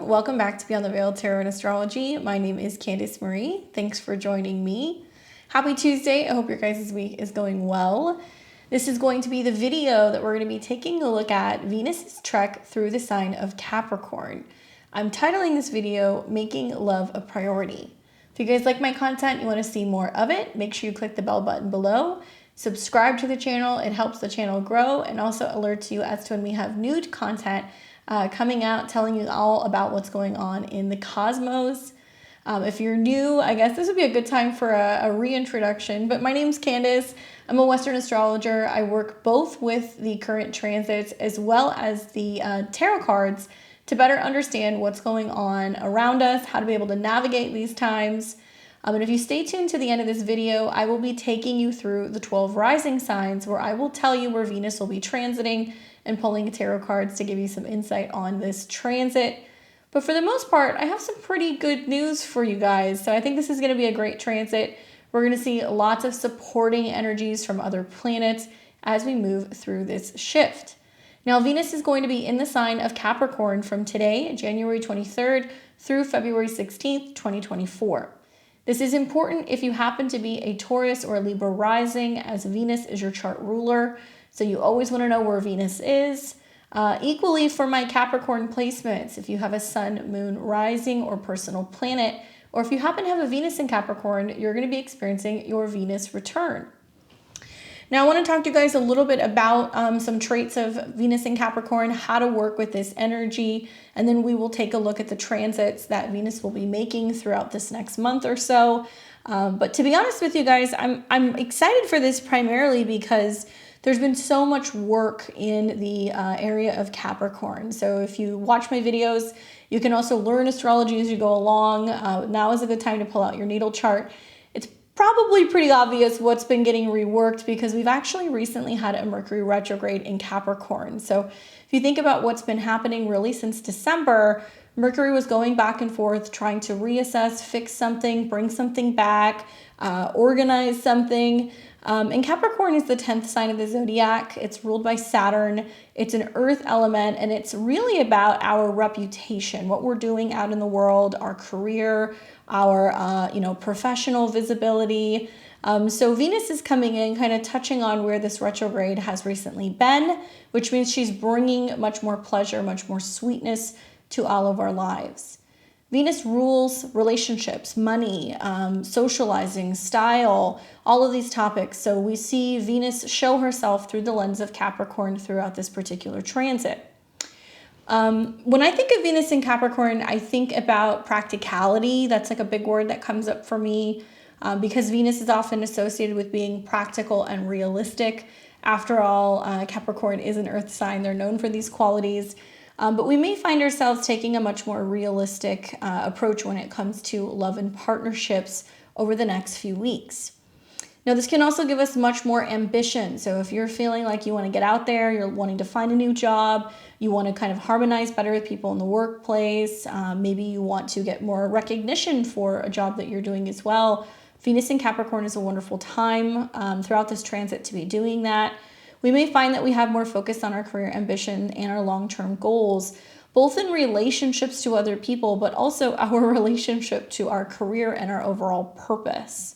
welcome back to Beyond the Veil Tarot and Astrology. My name is Candice Marie. Thanks for joining me. Happy Tuesday. I hope your guys' week is going well. This is going to be the video that we're going to be taking a look at Venus's trek through the sign of Capricorn. I'm titling this video, Making Love a Priority. If you guys like my content, you want to see more of it, make sure you click the bell button below. Subscribe to the channel. It helps the channel grow and also alerts you as to when we have new content coming out, telling you all about what's going on in the cosmos. If you're new, I guess this would be a good time for a reintroduction, but my name's Candice. I'm a Western astrologer. I work both with the current transits as well as the tarot cards to better understand what's going on around us, how to be able to navigate these times. And if you stay tuned to the end of this video, I will be taking you through the 12 rising signs where I will tell you where Venus will be transiting and pulling tarot cards to give you some insight on this transit. But for the most part, I have some pretty good news for you guys. So I think this is going to be a great transit. We're going to see lots of supporting energies from other planets as we move through this shift. Now, Venus is going to be in the sign of Capricorn from today, January 23rd, through February 16th, 2024. This is important if you happen to be a Taurus or a Libra rising, as Venus is your chart ruler. So you always want to know where Venus is. Equally for my Capricorn placements, if you have a sun, moon, rising, or personal planet, or if you happen to have a Venus in Capricorn, you're going to be experiencing your Venus return. Now, I want to talk to you guys a little bit about some traits of Venus in Capricorn, how to work with this energy, and then we will take a look at the transits that Venus will be making throughout this next month or so. But to be honest with you guys, I'm excited for this primarily because there's been so much work in the area of Capricorn. So if you watch my videos, you can also learn astrology as you go along. Now is a good time to pull out your natal chart. It's probably pretty obvious what's been getting reworked because we've actually recently had a Mercury retrograde in Capricorn. So if you think about what's been happening really since December, Mercury was going back and forth, trying to reassess, fix something, bring something back, organize something. And Capricorn is the 10th sign of the zodiac. It's ruled by Saturn. It's an earth element, and it's really about our reputation, what we're doing out in the world, our career, our professional visibility. So Venus is coming in, kind of touching on where this retrograde has recently been, which means she's bringing much more pleasure, much more sweetness to all of our lives. Venus rules relationships, money, socializing, style, all of these topics. So we see Venus show herself through the lens of Capricorn throughout this particular transit. When I think of Venus in Capricorn, I think about practicality. That's like a big word that comes up for me because Venus is often associated with being practical and realistic. After all, Capricorn is an earth sign. They're known for these qualities. But we may find ourselves taking a much more realistic approach when it comes to love and partnerships over the next few weeks. Now, this can also give us much more ambition. So if you're feeling like you want to get out there, you're wanting to find a new job, you want to kind of harmonize better with people in the workplace, maybe you want to get more recognition for a job that you're doing as well, Venus in Capricorn is a wonderful time throughout this transit to be doing that. We may find that we have more focus on our career ambition and our long-term goals, both in relationships to other people, but also our relationship to our career and our overall purpose.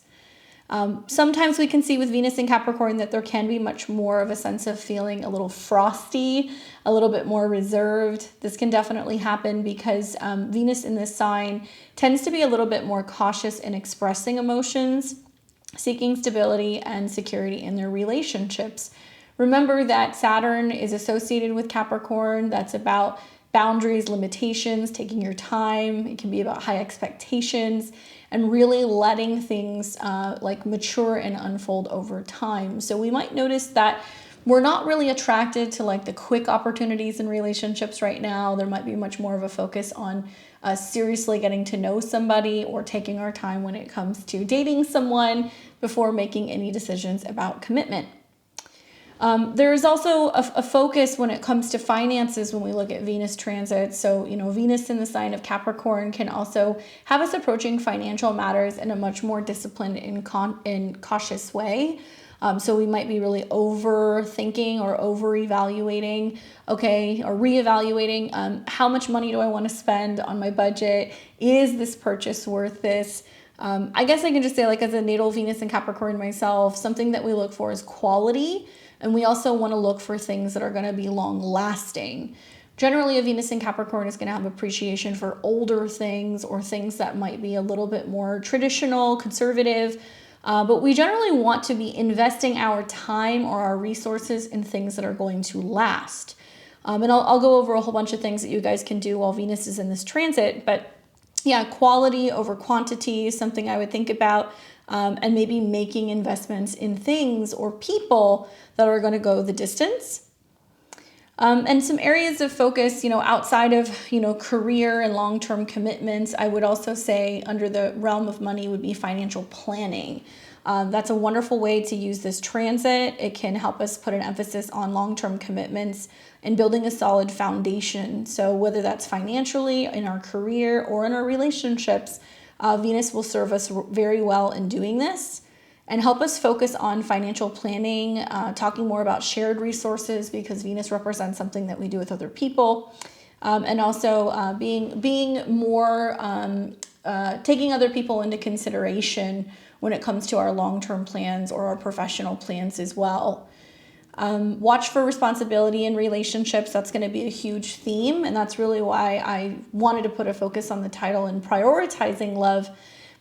Sometimes we can see with Venus in Capricorn that there can be much more of a sense of feeling a little frosty, a little bit more reserved. This can definitely happen because Venus in this sign tends to be a little bit more cautious in expressing emotions, seeking stability and security in their relationships. Remember that Saturn is associated with Capricorn. That's about boundaries, limitations, taking your time. It can be about high expectations and really letting things like mature and unfold over time. So we might notice that we're not really attracted to like the quick opportunities in relationships right now. There might be much more of a focus on seriously getting to know somebody or taking our time when it comes to dating someone before making any decisions about commitment. There is also a focus when it comes to finances when we look at Venus transits. So, Venus in the sign of Capricorn can also have us approaching financial matters in a much more disciplined and cautious way. So we might be really overthinking or over-evaluating, okay, or reevaluating how much money do I want to spend on my budget? Is this purchase worth this? I guess I can just say, like, as a natal Venus and Capricorn myself, something that we look for is quality. And we also want to look for things that are going to be long lasting. Generally, a Venus in Capricorn is going to have appreciation for older things or things that might be a little bit more traditional, conservative. But we generally want to be investing our time or our resources in things that are going to last. And I'll go over a whole bunch of things that you guys can do while Venus is in this transit. But yeah, quality over quantity is something I would think about, and maybe making investments in things or people that are going to go the distance. And some areas of focus, outside of, career and long-term commitments, I would also say under the realm of money would be financial planning. That's a wonderful way to use this transit. It can help us put an emphasis on long-term commitments and building a solid foundation. So whether that's financially, in our career, or in our relationships, Venus will serve us very well in doing this and help us focus on financial planning, talking more about shared resources because Venus represents something that we do with other people, and also being more, taking other people into consideration when it comes to our long-term plans or our professional plans as well. Watch for responsibility in relationships. That's going to be a huge theme. And that's really why I wanted to put a focus on the title and prioritizing love,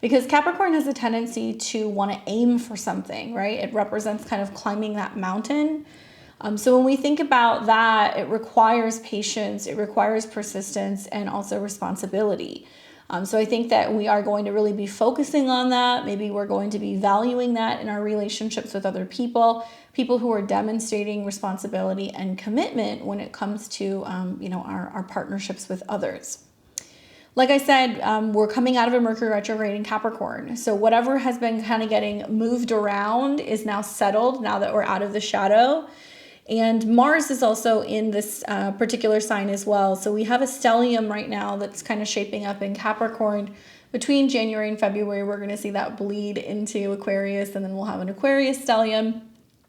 because Capricorn has a tendency to want to aim for something, right? It represents kind of climbing that mountain. So when we think about that, it requires patience, it requires persistence, and also responsibility. So I think that we are going to really be focusing on that. Maybe we're going to be valuing that in our relationships with other people who are demonstrating responsibility and commitment when it comes to, our partnerships with others. Like I said, we're coming out of a Mercury retrograde in Capricorn. So whatever has been kind of getting moved around is now settled now that we're out of the shadow. And Mars is also in this particular sign as well. So we have a stellium right now that's kind of shaping up in Capricorn. Between January and February, we're going to see that bleed into Aquarius, and then we'll have an Aquarius stellium.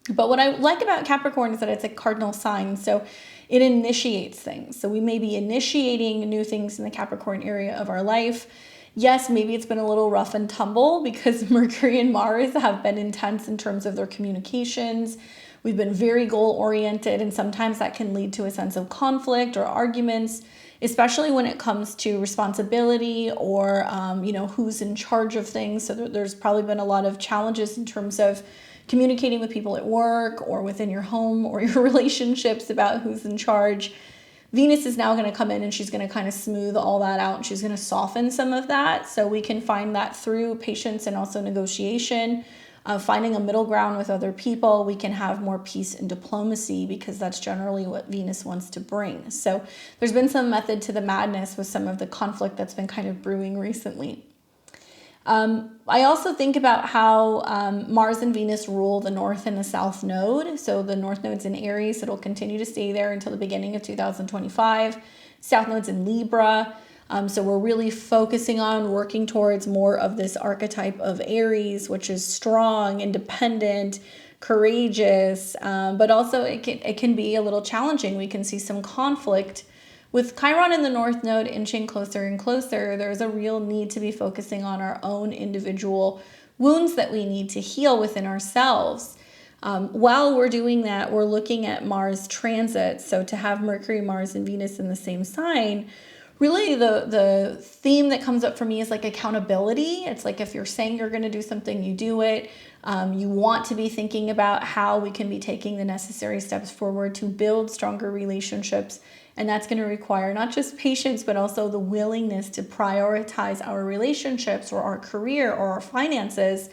But what I like about Capricorn is that it's a cardinal sign. So it initiates things. So we may be initiating new things in the Capricorn area of our life. Yes, maybe it's been a little rough and tumble because Mercury and Mars have been intense in terms of their communications. We've been very goal-oriented, and sometimes that can lead to a sense of conflict or arguments, especially when it comes to responsibility or, who's in charge of things. So there's probably been a lot of challenges in terms of communicating with people at work or within your home or your relationships about who's in charge. Venus is now going to come in and she's going to kind of smooth all that out, and she's going to soften some of that. So we can find that through patience and also negotiation. Finding a middle ground with other people, we can have more peace and diplomacy because that's generally what Venus wants to bring. So there's been some method to the madness with some of the conflict that's been kind of brewing recently. I also think about how Mars and Venus rule the North and the South node. So the North node's in Aries. It'll continue to stay there until the beginning of 2025. South node's in Libra. So we're really focusing on working towards more of this archetype of Aries, which is strong, independent, courageous, but also it can be a little challenging. We can see some conflict. With Chiron in the North node inching closer and closer, there's a real need to be focusing on our own individual wounds that we need to heal within ourselves. While we're doing that, we're looking at Mars transit. So to have Mercury, Mars, and Venus in the same sign, really the theme that comes up for me is like accountability. It's like if you're saying you're going to do something, you do it. You want to be thinking about how we can be taking the necessary steps forward to build stronger relationships. And that's going to require not just patience, but also the willingness to prioritize our relationships or our career or our finances.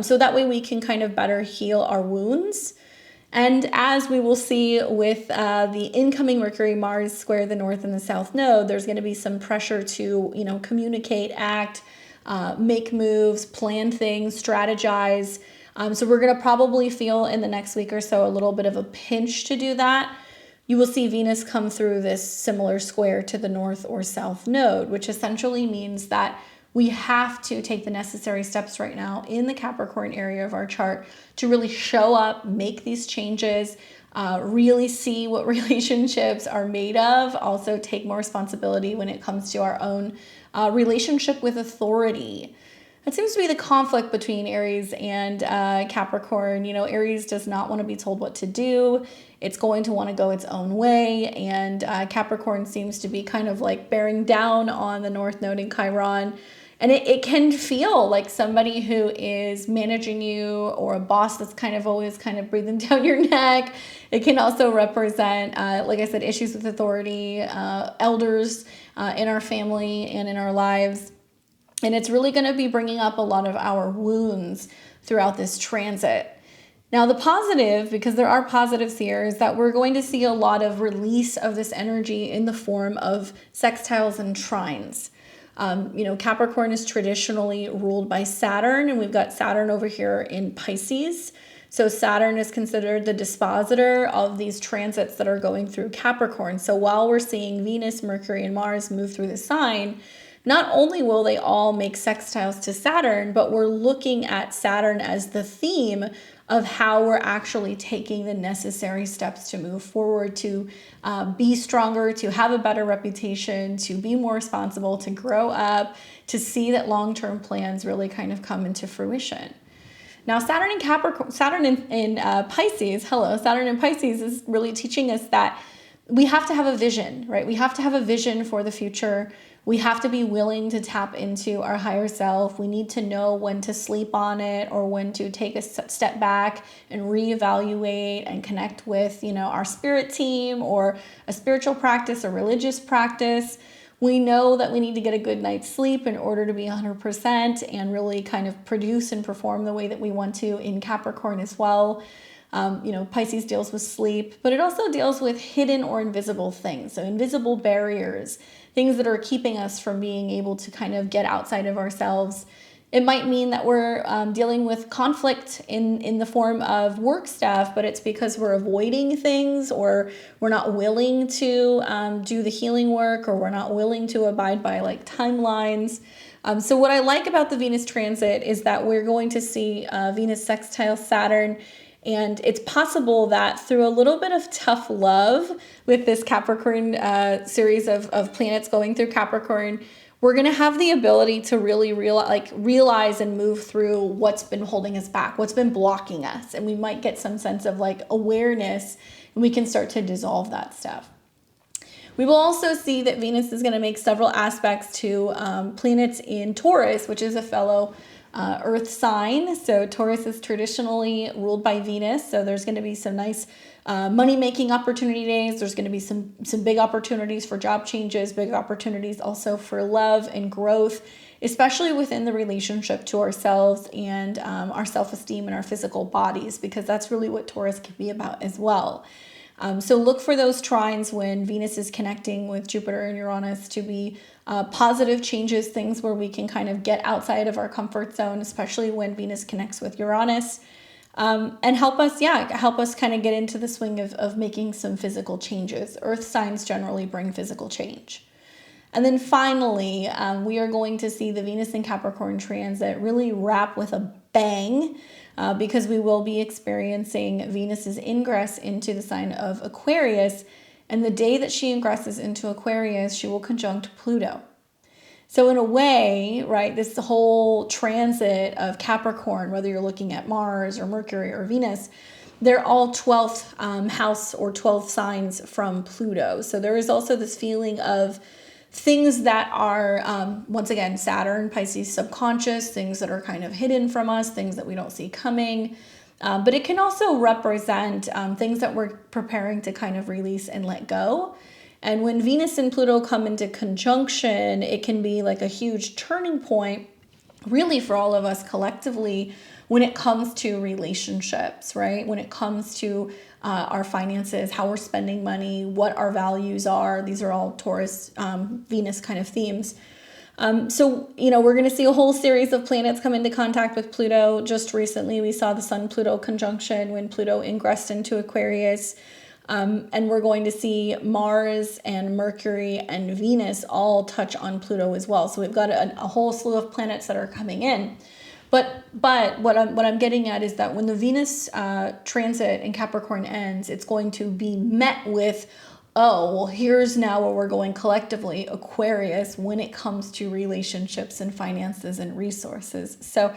So that way we can kind of better heal our wounds. And as we will see with the incoming Mercury Mars square the North and the South node, there's going to be some pressure to, communicate, act, make moves, plan things, strategize. So we're going to probably feel in the next week or so a little bit of a pinch to do that. You will see Venus come through this similar square to the North or South node, which essentially means that we have to take the necessary steps right now in the Capricorn area of our chart to really show up, make these changes, really see what relationships are made of, also take more responsibility when it comes to our own relationship with authority. That seems to be the conflict between Aries and Capricorn. You know, Aries does not want to be told what to do. It's going to want to go its own way. And Capricorn seems to be kind of like bearing down on the North Node in Chiron. And it can feel like somebody who is managing you, or a boss that's kind of always kind of breathing down your neck. It can also represent, like I said, issues with authority, elders in our family and in our lives. And it's really going to be bringing up a lot of our wounds throughout this transit. Now, the positive, because there are positives here, is that we're going to see a lot of release of this energy in the form of sextiles and trines. You know, Capricorn is traditionally ruled by Saturn, and we've got Saturn over here in Pisces. So Saturn is considered the dispositor of these transits that are going through Capricorn. So while we're seeing Venus, Mercury, and Mars move through the sign, not only will they all make sextiles to Saturn, but we're looking at Saturn as the theme of how we're actually taking the necessary steps to move forward, to be stronger, to have a better reputation, to be more responsible, to grow up, to see that long-term plans really kind of come into fruition. Now, Saturn in Capricorn, Saturn in Pisces, Saturn in Pisces is really teaching us that we have to have a vision, right? We have to have a vision for the future. We have to be willing to tap into our higher self. We need to know when to sleep on it, or when to take a step back and reevaluate and connect with, you know, our spirit team, or a spiritual practice, a religious practice. We know that we need to get a good night's sleep in order to be 100% and really kind of produce and perform the way that we want to in Capricorn as well. You know, Pisces deals with sleep, but it also deals with hidden or invisible things. So invisible barriers, things that are keeping us from being able to kind of get outside of ourselves. It might mean that we're dealing with conflict in the form of work stuff, but it's because we're avoiding things, or we're not willing to do the healing work, or we're not willing to abide by like timelines. So what I like about the Venus transit is that we're going to see Venus sextile Saturn. And it's possible that through a little bit of tough love with this Capricorn series of planets going through Capricorn, we're going to have the ability to really realize and move through what's been holding us back, what's been blocking us. And we might get some sense of like awareness, and we can start to dissolve that stuff. We will also see that Venus is going to make several aspects to planets in Taurus, which is a fellow Earth sign. So Taurus is traditionally ruled by Venus. So there's going to be some nice money-making opportunity days. There's going to be some big opportunities for job changes, big opportunities also for love and growth, especially within the relationship to ourselves and our self-esteem and our physical bodies, because that's really what Taurus can be about as well. So look for those trines when Venus is connecting with Jupiter and Uranus to be positive changes, things where we can kind of get outside of our comfort zone, especially when Venus connects with Uranus, and help us kind of get into the swing of making some physical changes. Earth signs generally bring physical change. And then finally, we are going to see the Venus and Capricorn transit really wrap with a bang, because we will be experiencing Venus's ingress into the sign of Aquarius. And the day that she ingresses into Aquarius, she will conjunct Pluto. So in a way, right, this whole transit of Capricorn, whether you're looking at Mars or Mercury or Venus, they're all 12th house or 12 signs from Pluto. So there is also this feeling of things that are, once again, Saturn, Pisces subconscious, things that are kind of hidden from us, things that we don't see coming. But it can also represent things that we're preparing to kind of release and let go. And when Venus and Pluto come into conjunction, it can be like a huge turning point, really, for all of us collectively when it comes to relationships, right? When it comes to our finances, how we're spending money, what our values are. These are all Taurus, Venus kind of themes. So, you know, we're going to see a whole series of planets come into contact with Pluto. Just recently, we saw the Sun-Pluto conjunction when Pluto ingressed into Aquarius. And we're going to see Mars and Mercury and Venus all touch on Pluto as well. So we've got a whole slew of planets that are coming in. But what I'm getting at is that when the Venus transit in Capricorn ends, it's going to be met with, oh, well, here's now where we're going collectively, Aquarius, when it comes to relationships and finances and resources. So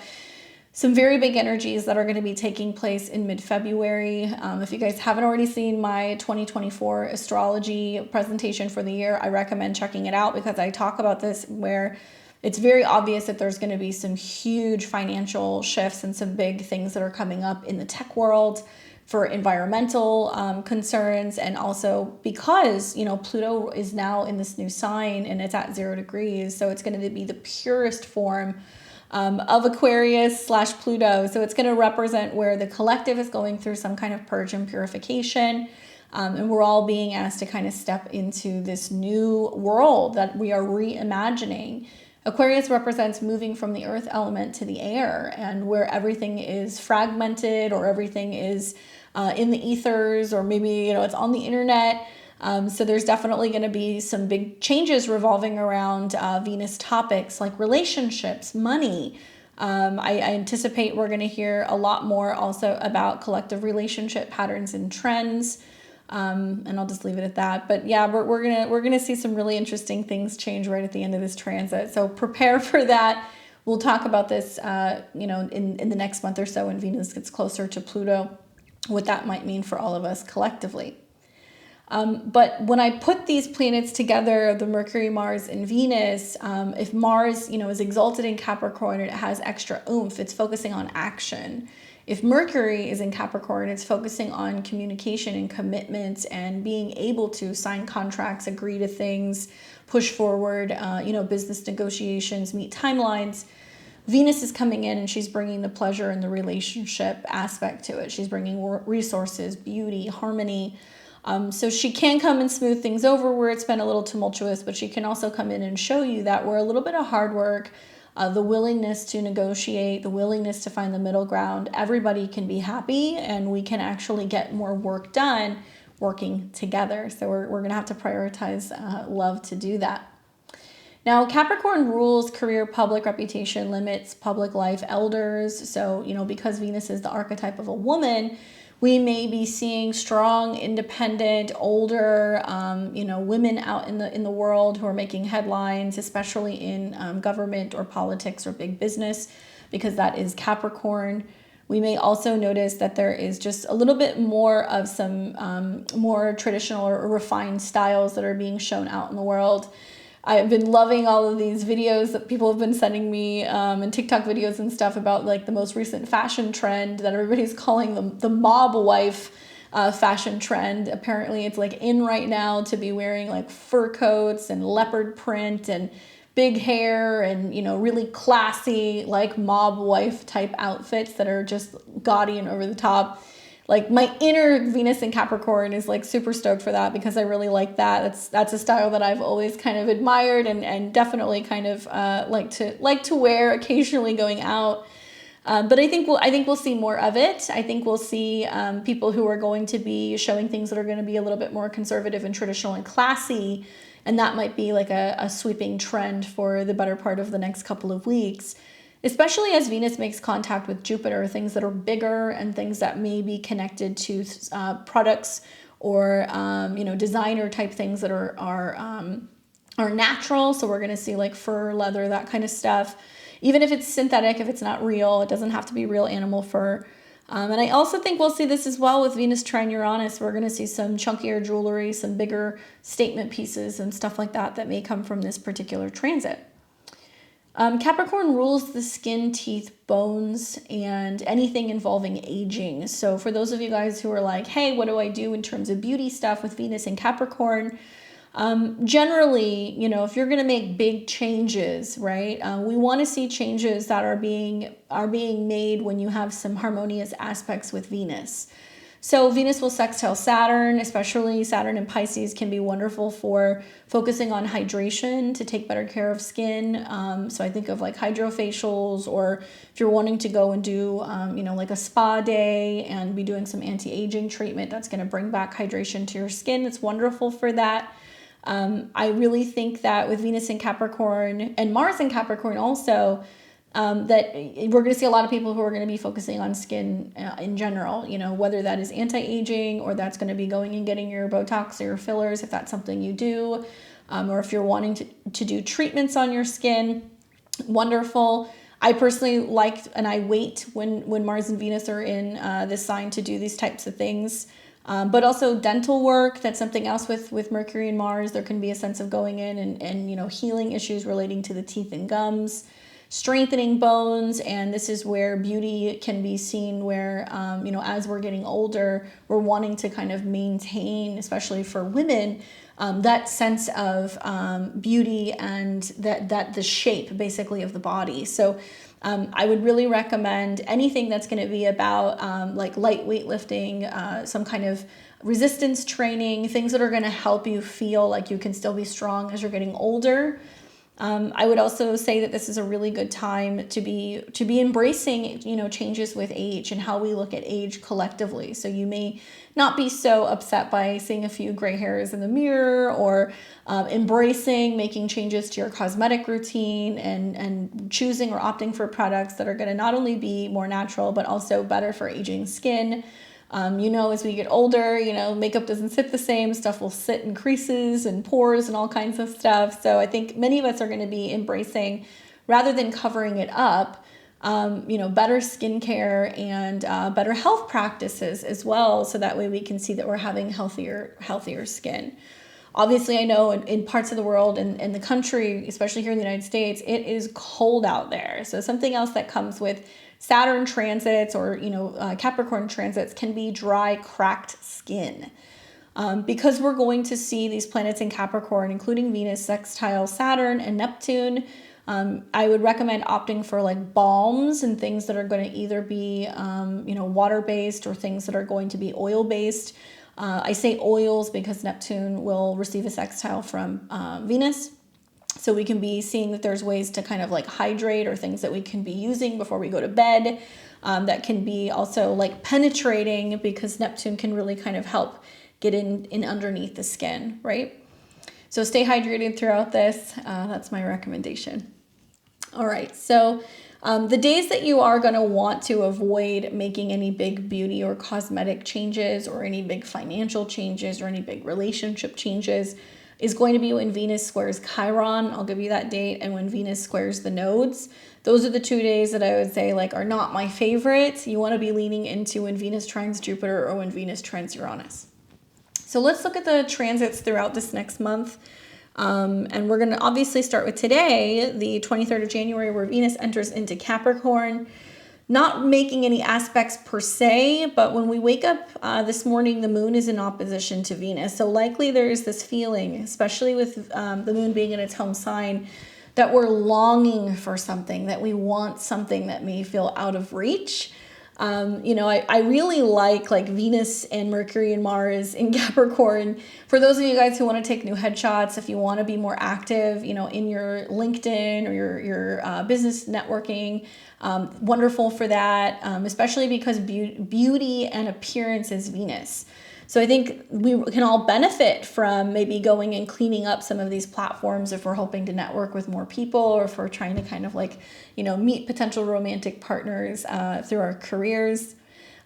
some very big energies that are going to be taking place in mid-February. If you guys haven't already seen my 2024 astrology presentation for the year, I recommend checking it out because I talk about this where it's very obvious that there's going to be some huge financial shifts and some big things that are coming up in the tech world for environmental concerns. And also because, you know, Pluto is now in this new sign and it's at 0 degrees. So it's going to be the purest form of Aquarius / Pluto. So it's going to represent where the collective is going through some kind of purge and purification. And we're all being asked to kind of step into this new world that we are reimagining. Aquarius represents moving from the earth element to the air, and where everything is fragmented or everything is in the ethers, or maybe, you know, it's on the internet. So there's definitely going to be some big changes revolving around Venus topics like relationships, money. I anticipate we're going to hear a lot more also about collective relationship patterns and trends. And I'll just leave it at that. But yeah, we're gonna see some really interesting things change right at the end of this transit. So prepare for that. We'll talk about this, you know, in the next month or so when Venus gets closer to Pluto, what that might mean for all of us collectively. But when I put these planets together, the Mercury, Mars, and Venus, if Mars, you know, is exalted in Capricorn, it has extra oomph. It's focusing on action. If Mercury is in Capricorn, it's focusing on communication and commitment and being able to sign contracts, agree to things, push forward, you know, business negotiations, meet timelines. Venus is coming in and she's bringing the pleasure and the relationship aspect to it. She's bringing resources, beauty, harmony. So she can come and smooth things over where it's been a little tumultuous, but she can also come in and show you that we're a little bit of hard work, the willingness to negotiate, the willingness to find the middle ground. Everybody can be happy and we can actually get more work done working together. So we're going to have to prioritize love to do that. Now, Capricorn rules career, public reputation, limits, public life, elders. So, you know, because Venus is the archetype of a woman, we may be seeing strong, independent, older, you know, women out in the world who are making headlines, especially in government or politics or big business, because that is Capricorn. We may also notice that there is just a little bit more of some more traditional or refined styles that are being shown out in the world. I've been loving all of these videos that people have been sending me and TikTok videos and stuff about like the most recent fashion trend that everybody's calling the mob wife fashion trend. Apparently it's like in right now to be wearing like fur coats and leopard print and big hair and, you know, really classy like mob wife type outfits that are just gaudy and over the top. Like my inner Venus in Capricorn is like super stoked for that because I really like that. That's a style that I've always kind of admired and definitely kind of like to wear occasionally going out. But I think we'll see more of it. I think we'll see people who are going to be showing things that are going to be a little bit more conservative and traditional and classy, and that might be like a sweeping trend for the better part of the next couple of weeks. Especially as Venus makes contact with Jupiter, things that are bigger and things that may be connected to products or you know, designer type things that are natural. So we're going to see like fur, leather, that kind of stuff. Even if it's synthetic, if it's not real, it doesn't have to be real animal fur. And I also think we'll see this as well with Venus trine Uranus. We're going to see some chunkier jewelry, some bigger statement pieces and stuff like that that may come from this particular transit. Capricorn rules the skin, teeth, bones, and anything involving aging. So for those of you guys who are like, hey, what do I do in terms of beauty stuff with Venus and Capricorn? Generally, you know, if you're going to make big changes, right, we want to see changes that are being made when you have some harmonious aspects with Venus. So Venus will sextile Saturn, especially Saturn in Pisces can be wonderful for focusing on hydration to take better care of skin. So I think of like hydrofacials, or if you're wanting to go and do, like a spa day and be doing some anti-aging treatment, that's going to bring back hydration to your skin. It's wonderful for that. I really think that with Venus in Capricorn and Mars in Capricorn also, that we're going to see a lot of people who are going to be focusing on skin in general, whether that is anti-aging or that's going to be going and getting your Botox or your fillers, if that's something you do, or if you're wanting to do treatments on your skin, wonderful. I personally liked, and I wait when Mars and Venus are in this sign to do these types of things. But also dental work, that's something else with Mercury and Mars. There can be a sense of going in and healing issues relating to the teeth and gums, strengthening bones. And this is where beauty can be seen, where, as we're getting older, we're wanting to kind of maintain, especially for women, that sense of beauty and that the shape basically of the body. So I would really recommend anything that's going to be about like light weightlifting, some kind of resistance training, things that are going to help you feel like you can still be strong as you're getting older. I would also say that this is a really good time to be embracing, changes with age and how we look at age collectively. So you may not be so upset by seeing a few gray hairs in the mirror, or embracing making changes to your cosmetic routine and choosing or opting for products that are going to not only be more natural, but also better for aging skin. As we get older, makeup doesn't sit the same. Stuff will sit in creases and pores and all kinds of stuff. So I think many of us are going to be embracing, rather than covering it up, better skincare and better health practices as well. So that way we can see that we're having healthier skin. Obviously, I know in parts of the world and in the country, especially here in the United States, it is cold out there. So something else that comes with Saturn transits or, Capricorn transits can be dry, cracked skin. Because we're going to see these planets in Capricorn, including Venus, sextile Saturn and Neptune, I would recommend opting for like balms and things that are going to either be, water-based, or things that are going to be oil-based. I say oils because Neptune will receive a sextile from Venus. So we can be seeing that there's ways to kind of like hydrate, or things that we can be using before we go to bed. That can be also like penetrating, because Neptune can really kind of help get in underneath the skin, right? So stay hydrated throughout this. That's my recommendation. All right. So the days that you are going to want to avoid making any big beauty or cosmetic changes, or any big financial changes, or any big relationship changes, is going to be when Venus squares Chiron. I'll give you that date. And when Venus squares the nodes. Those are the 2 days that I would say are not my favorite. You want to be leaning into when Venus trines Jupiter or when Venus trines Uranus. So let's look at the transits throughout this next month. And we're going to obviously start with today, the 23rd of January, where Venus enters into Capricorn. Not making any aspects per se, but when we wake up this morning, the moon is in opposition to Venus. So likely there's this feeling, especially with the moon being in its home sign, that we're longing for something, that we want something that may feel out of reach. I really like Venus and Mercury and Mars in Capricorn. For those of you guys who want to take new headshots, if you want to be more active, in your LinkedIn or your business networking, wonderful for that, especially because beauty and appearance is Venus. So I think we can all benefit from maybe going and cleaning up some of these platforms if we're hoping to network with more people, or if we're trying to kind of meet potential romantic partners through our careers.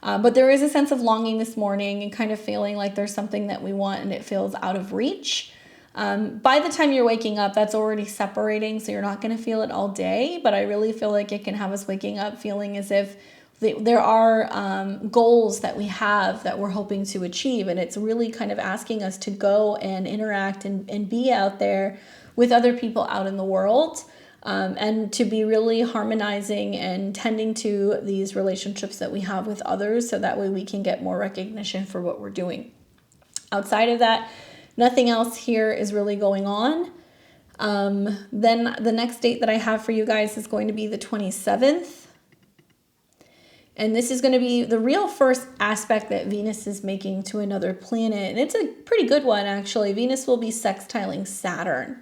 But there is a sense of longing this morning and kind of feeling like there's something that we want and it feels out of reach. By the time you're waking up, that's already separating, so you're not going to feel it all day. But I really feel like it can have us waking up feeling as if there are goals that we have that we're hoping to achieve. And it's really kind of asking us to go and interact and be out there with other people out in the world, and to be really harmonizing and tending to these relationships that we have with others, so that way we can get more recognition for what we're doing. Outside of that, nothing else here is really going on. Then the next date that I have for you guys is going to be the 27th. And this is going to be the real first aspect that Venus is making to another planet. And it's a pretty good one, actually. Venus will be sextiling Saturn.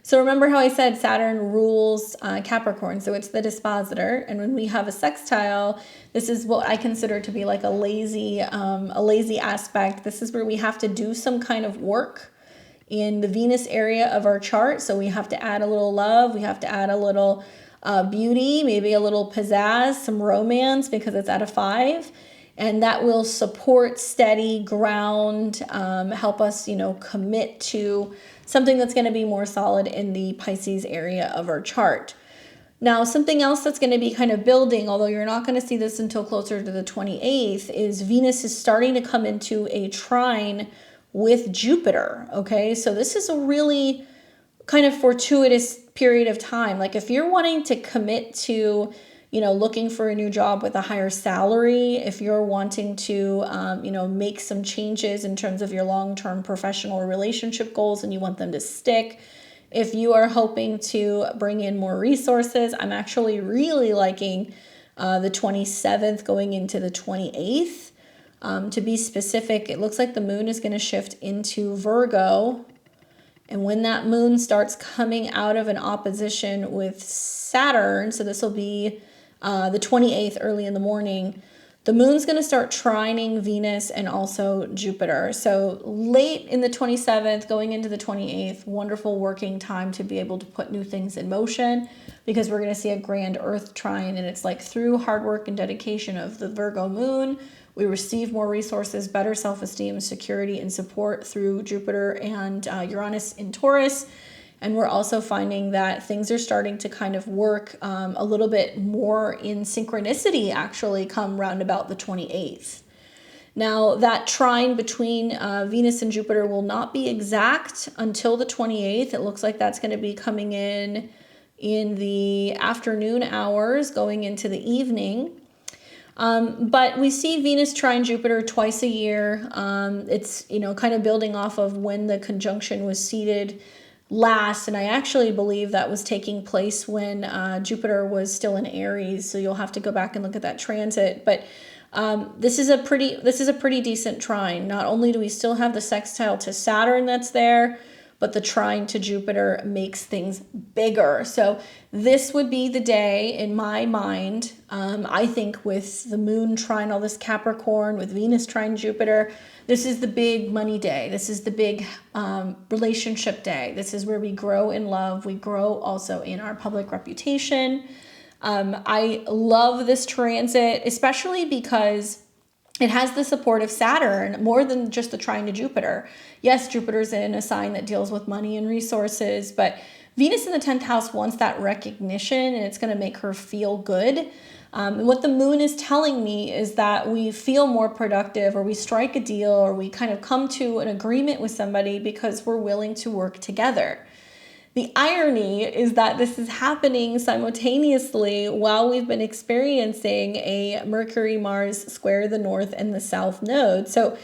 So remember how I said Saturn rules Capricorn, so it's the dispositor. And when we have a sextile, this is what I consider to be like a lazy aspect. This is where we have to do some kind of work in the Venus area of our chart. So we have to add a little love. We have to add a little beauty, maybe a little pizzazz, some romance, because it's at a 5. And that will support, steady, ground, help us, commit to something that's going to be more solid in the Pisces area of our chart. Now, something else that's going to be kind of building, although you're not going to see this until closer to the 28th, is Venus is starting to come into a trine with Jupiter, okay? So this is a really kind of fortuitous period of time. Like if you're wanting to commit to, looking for a new job with a higher salary, if you're wanting to, make some changes in terms of your long-term professional or relationship goals and you want them to stick, if you are hoping to bring in more resources, I'm actually really liking the 27th going into the 28th. To be specific, it looks like the moon is going to shift into Virgo. And when that moon starts coming out of an opposition with Saturn, so this will be the 28th early in the morning, the moon's going to start trining Venus and also Jupiter. So late in the 27th, going into the 28th, wonderful working time to be able to put new things in motion, because we're going to see a grand Earth trine, and it's like through hard work and dedication of the Virgo moon, we receive more resources, better self-esteem, security, and support through Jupiter and Uranus in Taurus. And we're also finding that things are starting to kind of work a little bit more in synchronicity, actually, come round about the 28th. Now, that trine between Venus and Jupiter will not be exact until the 28th. It looks like that's going to be coming in the afternoon hours, going into the evening. But we see Venus trine Jupiter twice a year. It's, kind of building off of when the conjunction was seated last. And I actually believe that was taking place when Jupiter was still in Aries. So you'll have to go back and look at that transit. But this is a pretty decent trine. Not only do we still have the sextile to Saturn that's there, but the trine to Jupiter makes things bigger. So this would be the day in my mind, I think, with the moon trine all this Capricorn, with Venus trine Jupiter, this is the big money day. This is the big relationship day. This is where we grow in love. We grow also in our public reputation. I love this transit, especially because it has the support of Saturn more than just the trine to Jupiter. Yes, Jupiter's in a sign that deals with money and resources, but Venus in the 10th house wants that recognition, and it's going to make her feel good. What the moon is telling me is that we feel more productive, or we strike a deal, or we kind of come to an agreement with somebody because we're willing to work together. The irony is that this is happening simultaneously while we've been experiencing a Mercury-Mars square the north and the south node. So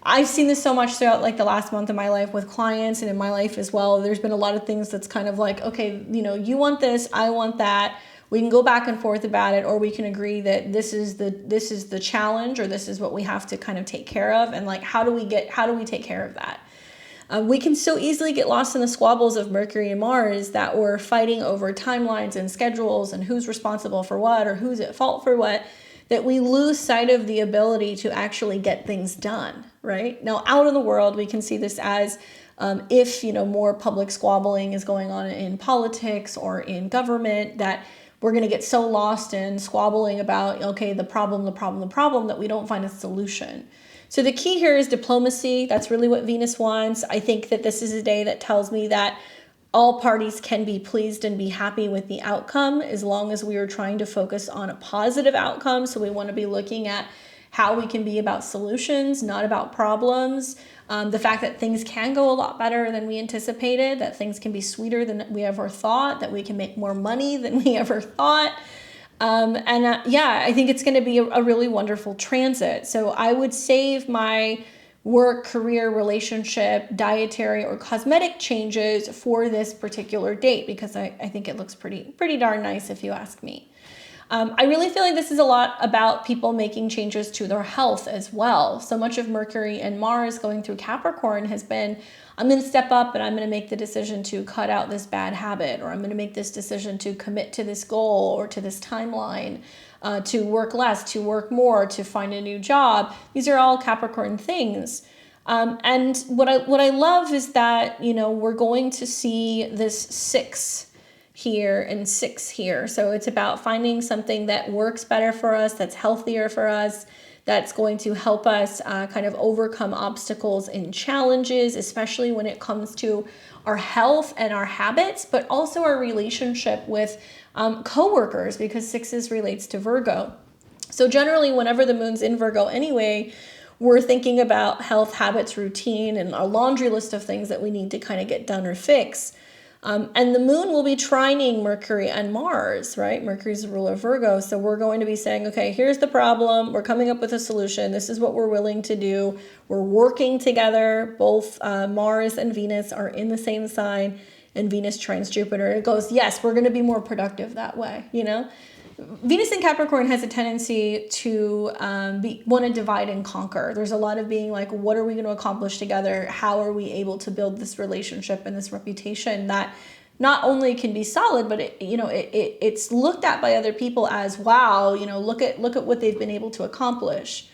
I've seen this so much throughout like the last month of my life with clients, and in my life as well. There's been a lot of things that's kind of like, okay, you want this, I want that. We can go back and forth about it, or we can agree that this is the challenge, or this is what we have to kind of take care of. And like, how do we take care of that? We can so easily get lost in the squabbles of Mercury and Mars that we're fighting over timelines and schedules and who's responsible for what or who's at fault for what, that we lose sight of the ability to actually get things done, right? Now, out in the world, we can see this as if, more public squabbling is going on in politics or in government, that we're going to get so lost in squabbling about, okay, the problem, that we don't find a solution. So the key here is diplomacy. That's really what Venus wants. I think that this is a day that tells me that all parties can be pleased and be happy with the outcome, as long as we are trying to focus on a positive outcome. So we want to be looking at how we can be about solutions, not about problems. The fact that things can go a lot better than we anticipated, that things can be sweeter than we ever thought, that we can make more money than we ever thought. I think it's going to be a really wonderful transit. So I would save my work, career, relationship, dietary, or cosmetic changes for this particular date, because I think it looks pretty darn nice if you ask me. I really feel like this is a lot about people making changes to their health as well. So much of Mercury and Mars going through Capricorn has been, I'm going to step up and I'm going to make the decision to cut out this bad habit, or I'm going to make this decision to commit to this goal or to this timeline, to work less, to work more, to find a new job. These are all Capricorn things. And what I love is that, you know, we're going to see this 6 here and 6 here. So it's about finding something that works better for us, that's healthier for us, that's going to help us kind of overcome obstacles and challenges, especially when it comes to our health and our habits, but also our relationship with coworkers, because 6 relates to Virgo. So generally, whenever the moon's in Virgo anyway, we're thinking about health, habits, routine, and a laundry list of things that we need to kind of get done or fix. And the moon will be trining Mercury and Mars, right? Mercury's the ruler of Virgo. So we're going to be saying, okay, here's the problem. We're coming up with a solution. This is what we're willing to do. We're working together. Both Mars and Venus are in the same sign, and Venus trines Jupiter. It goes, yes, we're going to be more productive that way, you know? Venus in Capricorn has a tendency to want to divide and conquer. There's a lot of being like, what are we going to accomplish together? How are we able to build this relationship and this reputation that not only can be solid, but it's looked at by other people as, wow, you know, look at what they've been able to accomplish.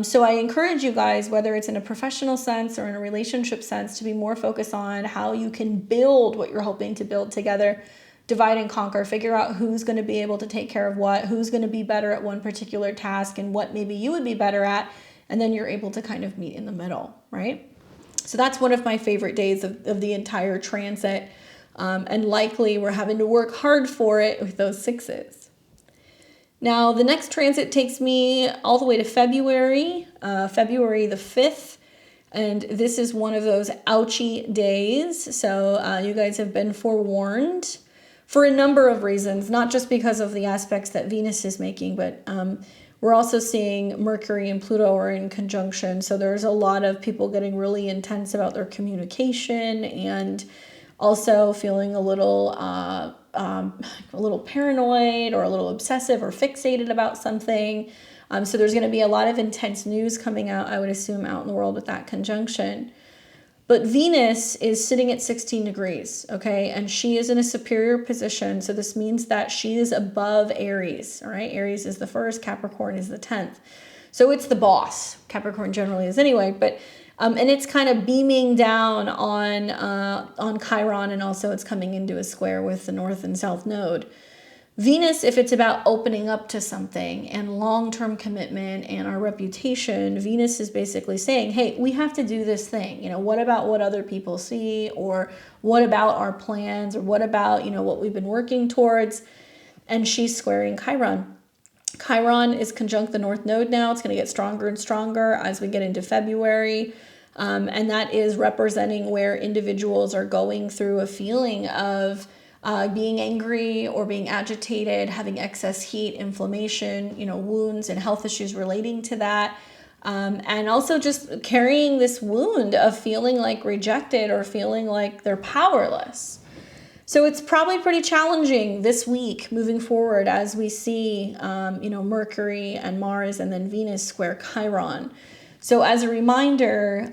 So I encourage you guys, whether it's in a professional sense or in a relationship sense, to be more focused on how you can build what you're hoping to build together. Divide and conquer, figure out who's going to be able to take care of what, who's going to be better at one particular task and what maybe you would be better at. And then you're able to kind of meet in the middle, right? So that's one of my favorite days of the entire transit. And likely we're having to work hard for it with those 6s. Now, the next transit takes me all the way to February the 5th. And this is one of those ouchy days. So you guys have been forewarned for a number of reasons, not just because of the aspects that Venus is making, but we're also seeing Mercury and Pluto are in conjunction. So there's a lot of people getting really intense about their communication and also feeling a little paranoid or a little obsessive or fixated about something. So there's going to be a lot of intense news coming out, I would assume, out in the world with that conjunction. But Venus is sitting at 16 degrees, okay? And she is in a superior position. So this means that she is above Aries, all right? Aries is the 1st, Capricorn is the 10th. So it's the boss. Capricorn generally is anyway, but and it's kind of beaming down on Chiron, and also it's coming into a square with the North and South node. Venus, if it's about opening up to something and long-term commitment and our reputation, Venus is basically saying, hey, we have to do this thing. You know, what about what other people see, or what about our plans, or what about, you know, what we've been working towards? And she's squaring Chiron. Chiron is conjunct the North Node now. It's going to get stronger and stronger as we get into February. And that is representing where individuals are going through a feeling of being angry or being agitated, having excess heat, inflammation, you know, wounds and health issues relating to that. And also just carrying this wound of feeling like rejected or feeling like they're powerless. So it's probably pretty challenging this week moving forward as we see, Mercury and Mars and then Venus square Chiron. So as a reminder,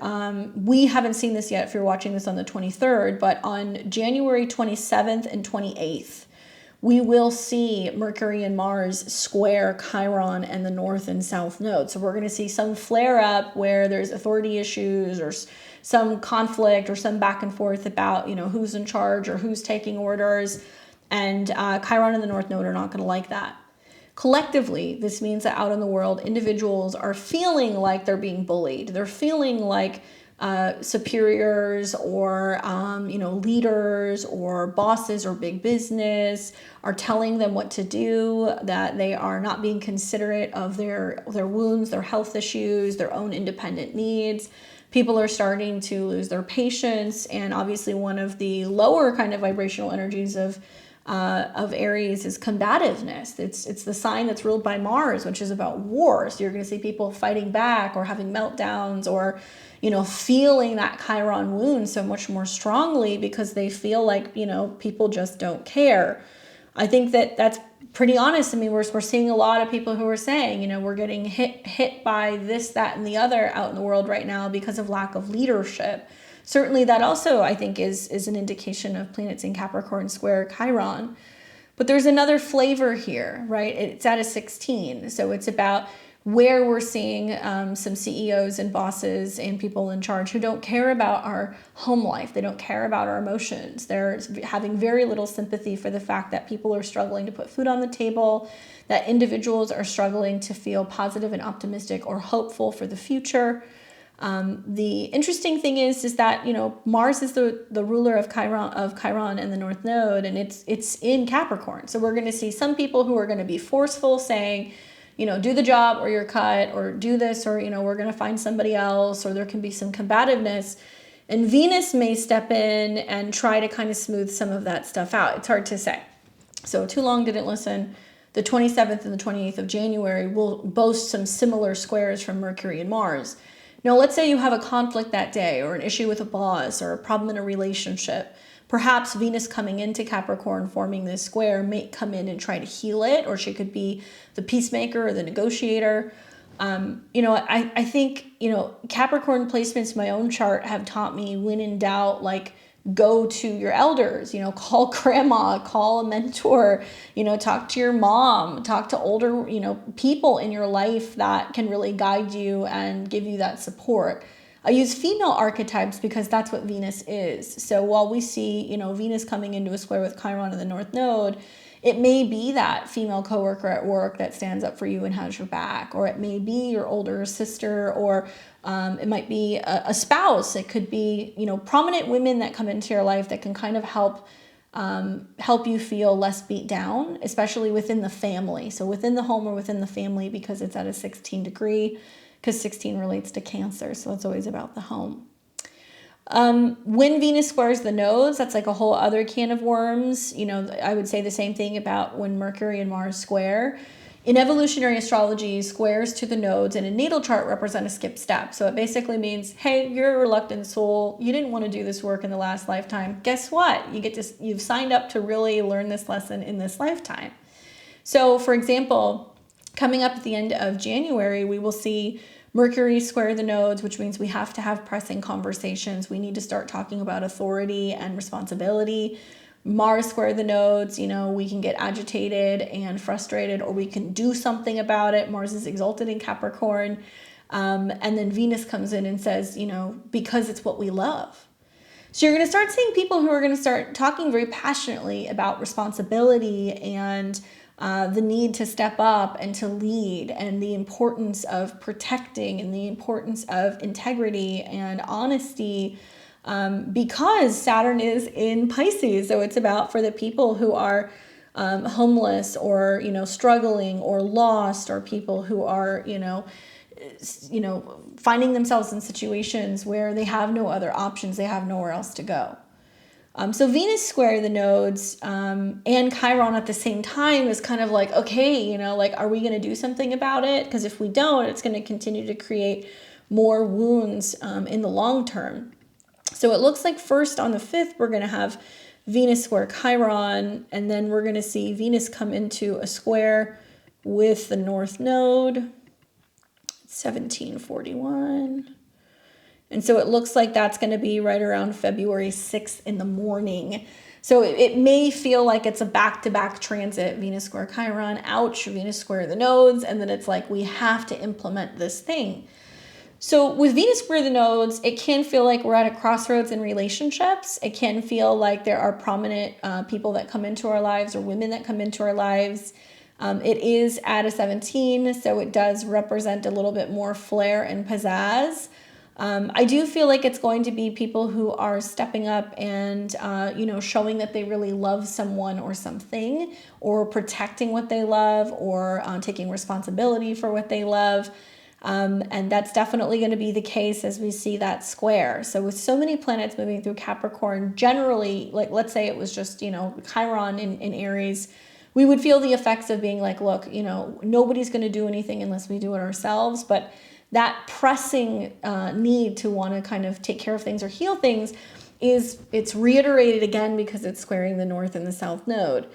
we haven't seen this yet if you're watching this on the 23rd, but on January 27th and 28th, we will see Mercury and Mars square Chiron and the North and South node. So we're going to see some flare up where there's authority issues or some conflict or some back and forth about, you know, who's in charge or who's taking orders. And Chiron and the North node are not going to like that. Collectively, this means that out in the world, individuals are feeling like they're being bullied. They're feeling like superiors or, leaders or bosses or big business are telling them what to do, that they are not being considerate of their wounds, their health issues, their own independent needs. People are starting to lose their patience. And obviously one of the lower kind of vibrational energies of Aries is combativeness. It's the sign that's ruled by Mars, which is about war. So you're going to see people fighting back or having meltdowns or, feeling that Chiron wound so much more strongly because they feel like, people just don't care. I think that that's pretty honest, I mean, we're seeing a lot of people who are saying, you know, we're getting hit by this, that, and the other out in the world right now because of lack of leadership. Certainly that also, I think, is an indication of planets in Capricorn square Chiron. But there's another flavor here, right? It's at a 16. So it's about where we're seeing some CEOs and bosses and people in charge who don't care about our home life. They don't care about our emotions. They're having very little sympathy for the fact that people are struggling to put food on the table, that individuals are struggling to feel positive and optimistic or hopeful for the future. The interesting thing is that, you know, Mars is the ruler of Chiron and the North Node, and it's in Capricorn. So we're going to see some people who are going to be forceful, saying, you know, do the job or you're cut, or do this, or, you know, we're going to find somebody else, or there can be some combativeness. And Venus may step in and try to kind of smooth some of that stuff out. It's hard to say. So Too Long Didn't Listen. The 27th and the 28th of January will boast some similar squares from Mercury and Mars. Now, let's say you have a conflict that day, or an issue with a boss, or a problem in a relationship. Perhaps Venus coming into Capricorn, forming this square, may come in and try to heal it, or she could be the peacemaker or the negotiator. You know, I think, you know, Capricorn placements in my own chart have taught me, when in doubt, like, go to your elders, you know, call grandma, call a mentor, you know, talk to your mom, talk to older, you know, people in your life that can really guide you and give you that support. I use female archetypes because that's what Venus is. So while we see, you know, Venus coming into a square with Chiron in the North Node, it may be that female coworker at work that stands up for you and has your back, or it may be your older sister, or it might be a spouse. It could be, you know, prominent women that come into your life that can kind of help you feel less beat down, especially within the family. So within the home or within the family, because it's at a 16 degree, because 16 relates to Cancer. So it's always about the home. When Venus squares the nodes, that's like a whole other can of worms. You know, I would say the same thing about when Mercury and Mars square. In evolutionary astrology, squares to the nodes in a natal chart represent a skip step. So it basically means, hey, you're a reluctant soul. You didn't want to do this work in the last lifetime. Guess what? You've signed up to really learn this lesson in this lifetime. So, for example, coming up at the end of January, we will see Mercury square the nodes, which means we have to have pressing conversations. We need to start talking about authority and responsibility. Mars square the nodes, you know, we can get agitated and frustrated, or we can do something about it. Mars is exalted in Capricorn. And then Venus comes in and says, you know, because it's what we love. So you're going to start seeing people who are going to start talking very passionately about responsibility and the need to step up and to lead, and the importance of protecting, and the importance of integrity and honesty, because Saturn is in Pisces. So it's about for the people who are homeless, or, you know, struggling or lost, or people who are, you know, finding themselves in situations where they have no other options. They have nowhere else to go. So Venus square the nodes and Chiron at the same time is kind of like, okay, you know, like, are we going to do something about it? Because if we don't, it's going to continue to create more wounds in the long term. So it looks like first on the 5th, we're going to have Venus square Chiron, and then we're going to see Venus come into a square with the North Node, 1741. And so it looks like that's going to be right around February 6th in the morning. So it may feel like it's a back-to-back transit, Venus square Chiron, ouch, Venus square the nodes, and then it's like we have to implement this thing. So with Venus square the nodes, it can feel like we're at a crossroads in relationships. It can feel like there are prominent people that come into our lives, or women that come into our lives. It is at a 17, so it does represent a little bit more flair and pizzazz. I do feel like it's going to be people who are stepping up and, you know, showing that they really love someone or something, or protecting what they love, or taking responsibility for what they love. And that's definitely going to be the case as we see that square. So with so many planets moving through Capricorn, generally, like, let's say it was just, you know, Chiron in Aries, we would feel the effects of being like, look, you know, nobody's going to do anything unless we do it ourselves. But that pressing need to want to kind of take care of things or heal things it's reiterated again because it's squaring the North and the South Node.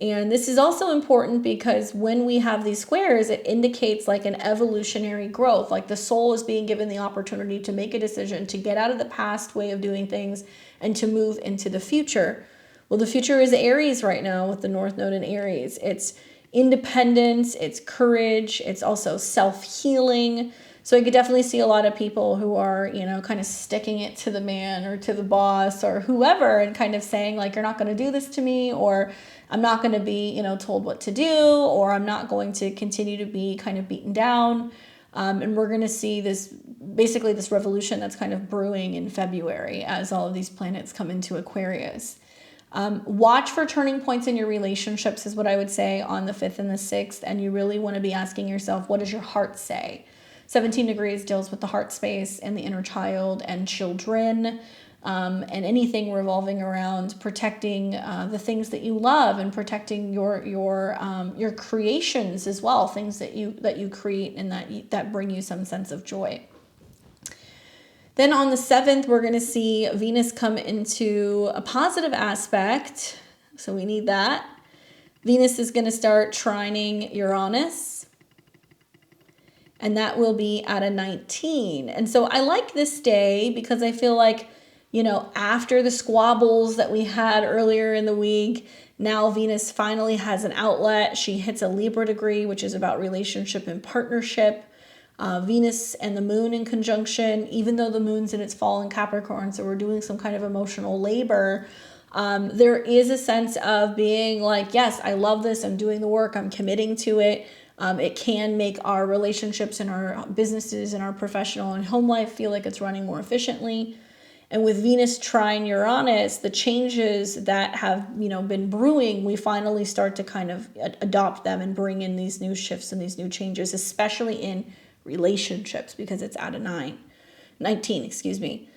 And this is also important because when we have these squares, it indicates like an evolutionary growth, like the soul is being given the opportunity to make a decision, to get out of the past way of doing things and to move into the future. Well, the future is Aries right now with the North Node in Aries. It's independence, it's courage, it's also self-healing. So I could definitely see a lot of people who are, you know, kind of sticking it to the man or to the boss or whoever and kind of saying like, you're not going to do this to me, or I'm not going to be, you know, told what to do, or I'm not going to continue to be kind of beaten down. And we're going to see this, basically this revolution that's kind of brewing in February as all of these planets come into Aquarius. Watch for turning points in your relationships is what I would say on the 5th and the 6th. And you really want to be asking yourself, what does your heart say? 17 degrees deals with the heart space and the inner child and children, and anything revolving around protecting the things that you love and protecting your creations as well, things that you create and that bring you some sense of joy. Then on the 7th, we're going to see Venus come into a positive aspect. So we need that. Venus is going to start trining Uranus. And that will be at a 19. And so I like this day because I feel like, you know, after the squabbles that we had earlier in the week, now Venus finally has an outlet. She hits a Libra degree, which is about relationship and partnership. Venus and the moon in conjunction, even though the moon's in its fall in Capricorn, so we're doing some kind of emotional labor. There is a sense of being like, yes, I love this. I'm doing the work. I'm committing to it. It can make our relationships and our businesses and our professional and home life feel like it's running more efficiently. And with Venus trine Uranus, the changes that have, you know, been brewing, we finally start to kind of adopt them and bring in these new shifts and these new changes, especially in relationships because it's at a 19, excuse me.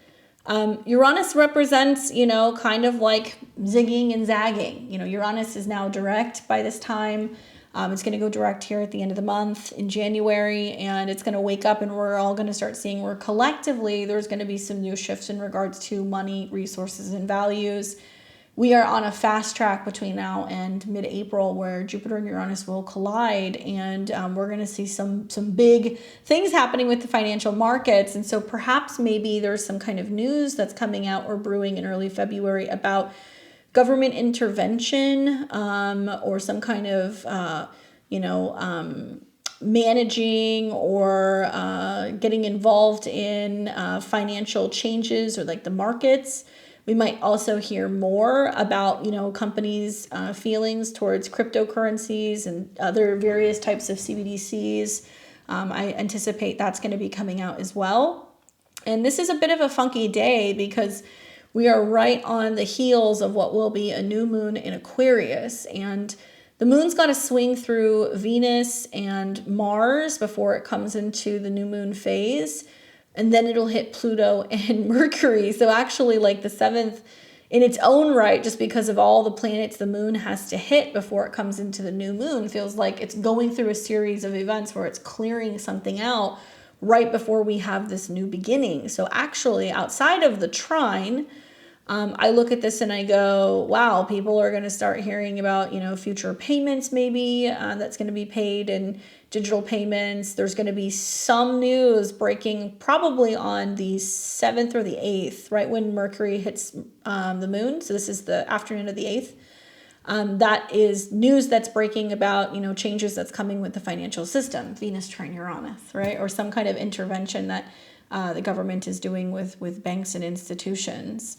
Uranus represents, you know, kind of like zigging and zagging. You know, Uranus is now direct by this time. It's going to go direct here at the end of the month in January, and it's going to wake up and we're all going to start seeing where collectively there's going to be some new shifts in regards to money, resources, and values. We are on a fast track between now and mid-April where Jupiter and Uranus will collide, and we're going to see some big things happening with the financial markets. And so perhaps maybe there's some kind of news that's coming out or brewing in early February about government intervention or some kind of, managing or getting involved in financial changes or like the markets. We might also hear more about, you know, companies' feelings towards cryptocurrencies and other various types of CBDCs. I anticipate that's going to be coming out as well. And this is a bit of a funky day because we are right on the heels of what will be a new moon in Aquarius. And the moon's got to swing through Venus and Mars before it comes into the new moon phase. And then it'll hit Pluto and Mercury. So actually, like the 7th, in its own right, just because of all the planets the moon has to hit before it comes into the new moon, feels like it's going through a series of events where it's clearing something out right before we have this new beginning. So actually, outside of the trine, I look at this and I go, wow, people are going to start hearing about, you know, future payments maybe that's going to be paid in digital payments. There's going to be some news breaking probably on the 7th or the 8th, right when Mercury hits the moon. So this is the afternoon of the 8th. That is news that's breaking about, you know, changes that's coming with the financial system, Venus trine Uranus, right? Or some kind of intervention that the government is doing with banks and institutions.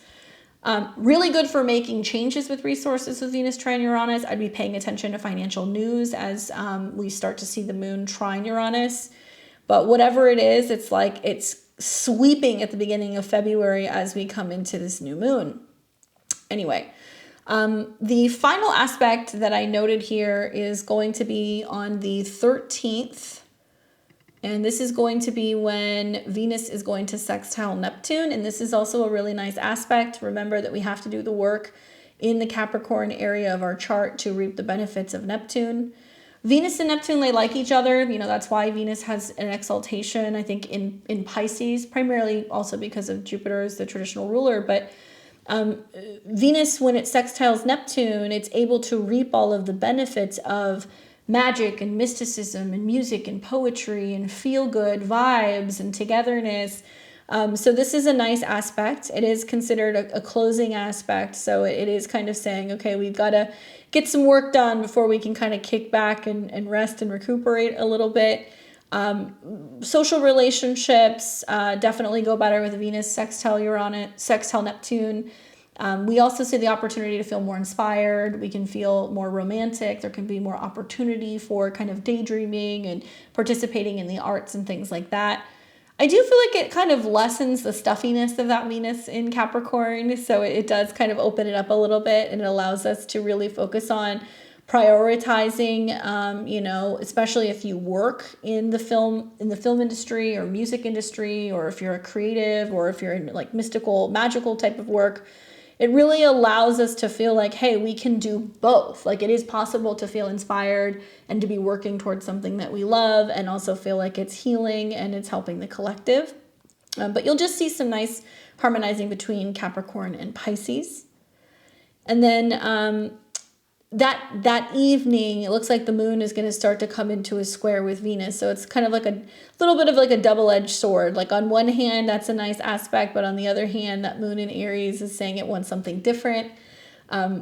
Really good for making changes with resources with Venus trine Uranus. I'd be paying attention to financial news as we start to see the moon trine Uranus. But whatever it is, it's like it's sweeping at the beginning of February as we come into this new moon. Anyway, the final aspect that I noted here is going to be on the 13th. And this is going to be when Venus is going to sextile Neptune. And this is also a really nice aspect. Remember that we have to do the work in the Capricorn area of our chart to reap the benefits of Neptune. Venus and Neptune, they like each other. You know, that's why Venus has an exaltation, I think, in Pisces, primarily also because of Jupiter as the traditional ruler. But Venus, when it sextiles Neptune, it's able to reap all of the benefits of magic and mysticism and music and poetry and feel-good vibes and togetherness. So this is a nice aspect. It is considered a closing aspect. So it is kind of saying, okay, we've got to get some work done before we can kind of kick back and rest and recuperate a little bit. Social relationships definitely go better with Venus sextile Uranus, sextile Neptune. We also see the opportunity to feel more inspired. We can feel more romantic. There can be more opportunity for kind of daydreaming and participating in the arts and things like that. I do feel like it kind of lessens the stuffiness of that Venus in Capricorn. So it does kind of open it up a little bit, and it allows us to really focus on prioritizing, especially if you work in the film industry or music industry, or if you're a creative, or if you're in like mystical, magical type of work. It really allows us to feel like, hey, we can do both. Like, it is possible to feel inspired and to be working towards something that we love, and also feel like it's healing and it's helping the collective. But you'll just see some nice harmonizing between Capricorn and Pisces. And then that evening, it looks like the moon is going to start to come into a square with Venus. So it's kind of like a little bit of like a double-edged sword. Like, on one hand, that's a nice aspect, but on the other hand, that moon in Aries is saying it wants something different.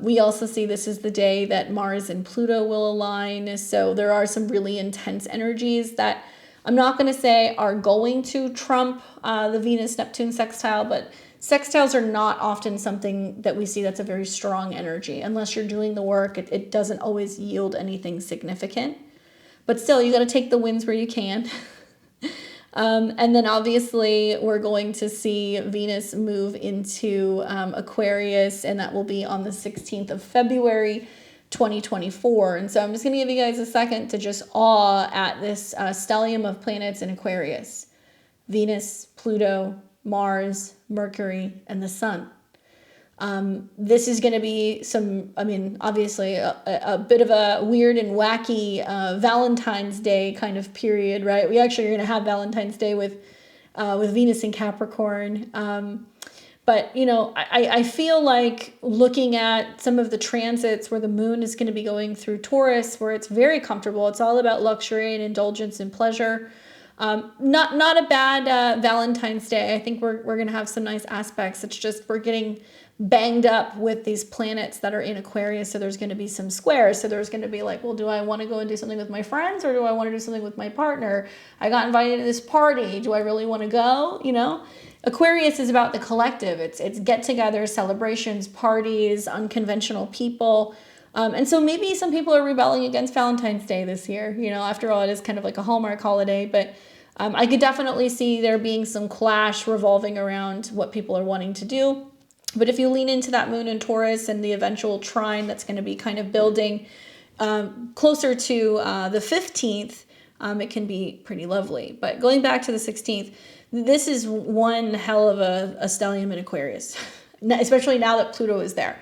We also see this is the day that Mars and Pluto will align. So there are some really intense energies that I'm not going to say are going to trump the Venus-Neptune sextile, but sextiles are not often something that we see that's a very strong energy. Unless you're doing the work, it doesn't always yield anything significant. But still, you got to take the wins where you can. And then obviously we're going to see Venus move into Aquarius, and that will be on the 16th of February, 2024. And so I'm just going to give you guys a second to just awe at this stellium of planets in Aquarius. Venus, Pluto, Mars, Mercury, and the Sun. This is going to be obviously a bit of a weird and wacky Valentine's Day kind of period, right? We actually are going to have Valentine's Day with Venus in Capricorn. But, I feel like looking at some of the transits where the moon is going to be going through Taurus, where it's very comfortable. It's all about luxury and indulgence and pleasure. Not a bad Valentine's Day. I think we're going to have some nice aspects. It's just we're getting banged up with these planets that are in Aquarius. So there's going to be some squares. So there's going to be like, well, do I want to go and do something with my friends, or do I want to do something with my partner? I got invited to this party. Do I really want to go? Aquarius is about the collective. It's get-togethers, celebrations, parties, unconventional people. And so maybe some people are rebelling against Valentine's Day this year. After all, it is kind of like a Hallmark holiday, but I could definitely see there being some clash revolving around what people are wanting to do. But if you lean into that moon in Taurus and the eventual trine that's going to be kind of building closer to the 15th, it can be pretty lovely. But going back to the 16th, this is one hell of a stellium in Aquarius, especially now that Pluto is there.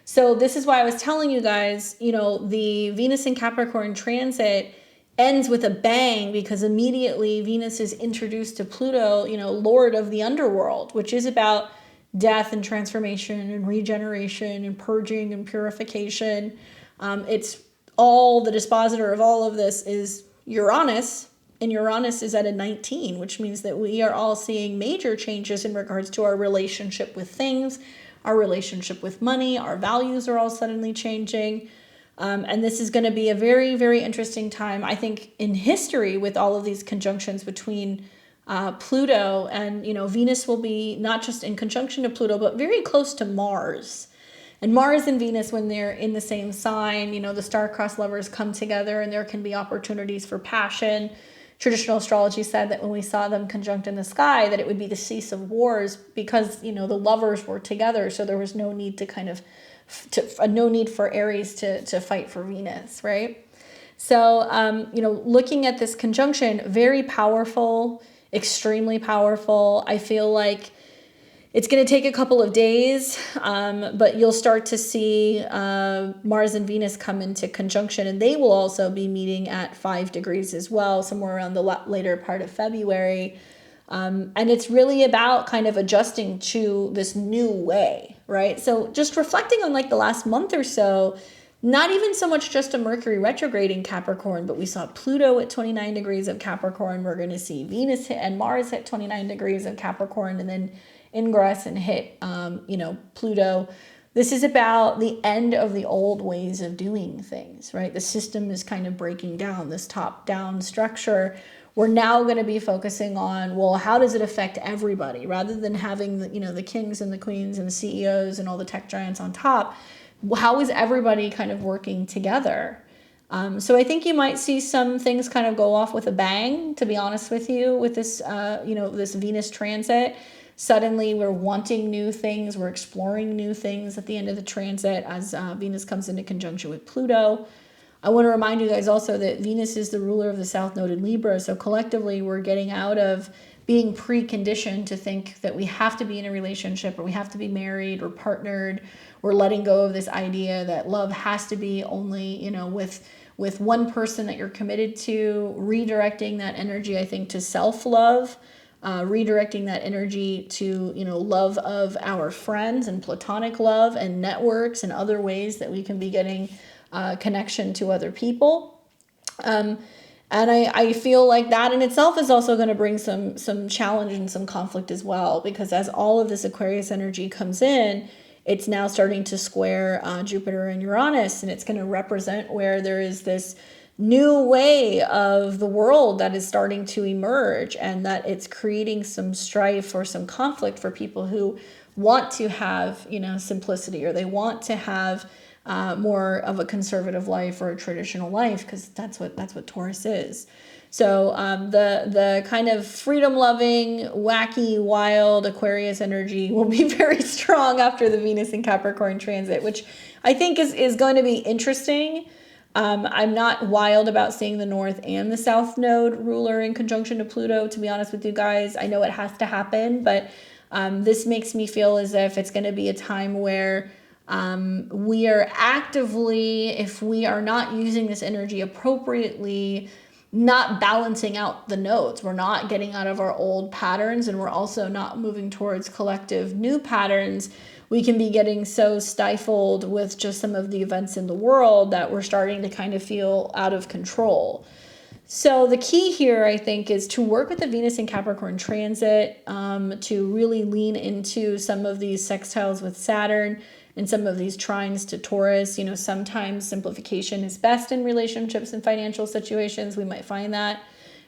So this is why I was telling you guys, the Venus in Capricorn transit ends with a bang, because immediately Venus is introduced to Pluto, Lord of the underworld, which is about death and transformation and regeneration and purging and purification. It's all the dispositor of all of this is Uranus, and Uranus is at a 19, which means that we are all seeing major changes in regards to our relationship with things, our relationship with money. Our values are all suddenly changing. And this is going to be a very, very interesting time, I think, in history, with all of these conjunctions between Pluto and, Venus will be not just in conjunction to Pluto, but very close to Mars. And Mars and Venus, when they're in the same sign, the star-crossed lovers come together, and there can be opportunities for passion. Traditional astrology said that when we saw them conjunct in the sky, that it would be the cease of wars, because, the lovers were together. So there was no need no need for Aries to fight for Venus, right? So, looking at this conjunction, very powerful, extremely powerful. I feel like it's going to take a couple of days, but you'll start to see Mars and Venus come into conjunction, and they will also be meeting at 5 degrees as well, somewhere around the later part of February. And it's really about kind of adjusting to this new way, right? So just reflecting on like the last month or so, not even so much just a Mercury retrograde in Capricorn, but we saw Pluto at 29 degrees of Capricorn. We're going to see Venus hit and Mars hit 29 degrees of Capricorn, and then ingress and hit, Pluto. This is about the end of the old ways of doing things, right? The system is kind of breaking down, this top-down structure. We're now going to be focusing on, well, how does it affect everybody? Rather than having the kings and the queens and the CEOs and all the tech giants on top, how is everybody kind of working together? So I think you might see some things kind of go off with a bang, to be honest with you, with this, this Venus transit. Suddenly we're wanting new things. We're exploring new things at the end of the transit as Venus comes into conjunction with Pluto. I want to remind you guys also that Venus is the ruler of the South Node in Libra. So collectively, we're getting out of being preconditioned to think that we have to be in a relationship or we have to be married or partnered. We're letting go of this idea that love has to be only, with one person that you're committed to, redirecting that energy, I think, to self-love, redirecting that energy to, love of our friends and platonic love and networks and other ways that we can be getting connection to other people. And I feel like that in itself is also going to bring some challenge and some conflict as well, because as all of this Aquarius energy comes in, it's now starting to square Jupiter and Uranus, and it's going to represent where there is this new way of the world that is starting to emerge, and that it's creating some strife or some conflict for people who want to have, simplicity, or they want to have more of a conservative life or a traditional life, because that's what Taurus is. So the kind of freedom-loving, wacky, wild Aquarius energy will be very strong after the Venus and Capricorn transit, which I think is going to be interesting. I'm not wild about seeing the North and the South Node ruler in conjunction to Pluto, to be honest with you guys. I know it has to happen, but this makes me feel as if it's going to be a time where we are actively, if we are not using this energy appropriately, not balancing out the nodes. We're not getting out of our old patterns, and we're also not moving towards collective new patterns. We can be getting so stifled with just some of the events in the world that we're starting to kind of feel out of control. So the key here, I think, is to work with the Venus and Capricorn transit, to really lean into some of these sextiles with Saturn and some of these trines to Taurus. Sometimes simplification is best in relationships and financial situations. We might find that.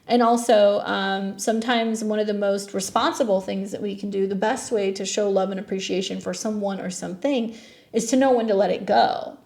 And also, sometimes one of the most responsible things that we can do, the best way to show love and appreciation for someone or something, is to know when to let it go,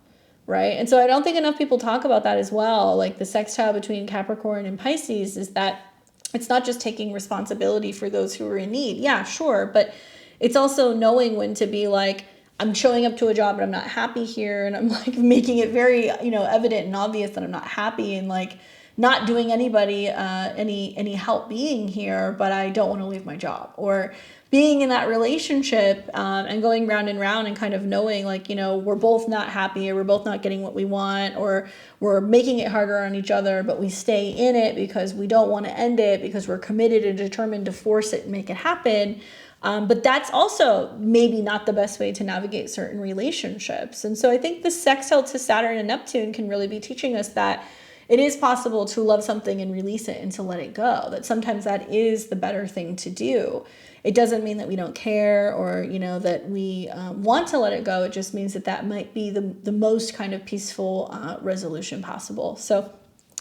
right? And so I don't think enough people talk about that as well. Like the sextile between Capricorn and Pisces is that it's not just taking responsibility for those who are in need. Yeah, sure. But it's also knowing when to be like, I'm showing up to a job and I'm not happy here, and I'm like making it very, evident and obvious that I'm not happy, and like not doing anybody any help being here, but I don't want to leave my job. Or being in that relationship and going round and round and kind of knowing like, we're both not happy, or we're both not getting what we want, or we're making it harder on each other, but we stay in it because we don't want to end it, because we're committed and determined to force it and make it happen. But that's also maybe not the best way to navigate certain relationships. And so I think the sextile to Saturn and Neptune can really be teaching us that it is possible to love something and release it and to let it go. That sometimes that is the better thing to do. It doesn't mean that we don't care, or, that we want to let it go. It just means that might be the most kind of peaceful resolution possible. So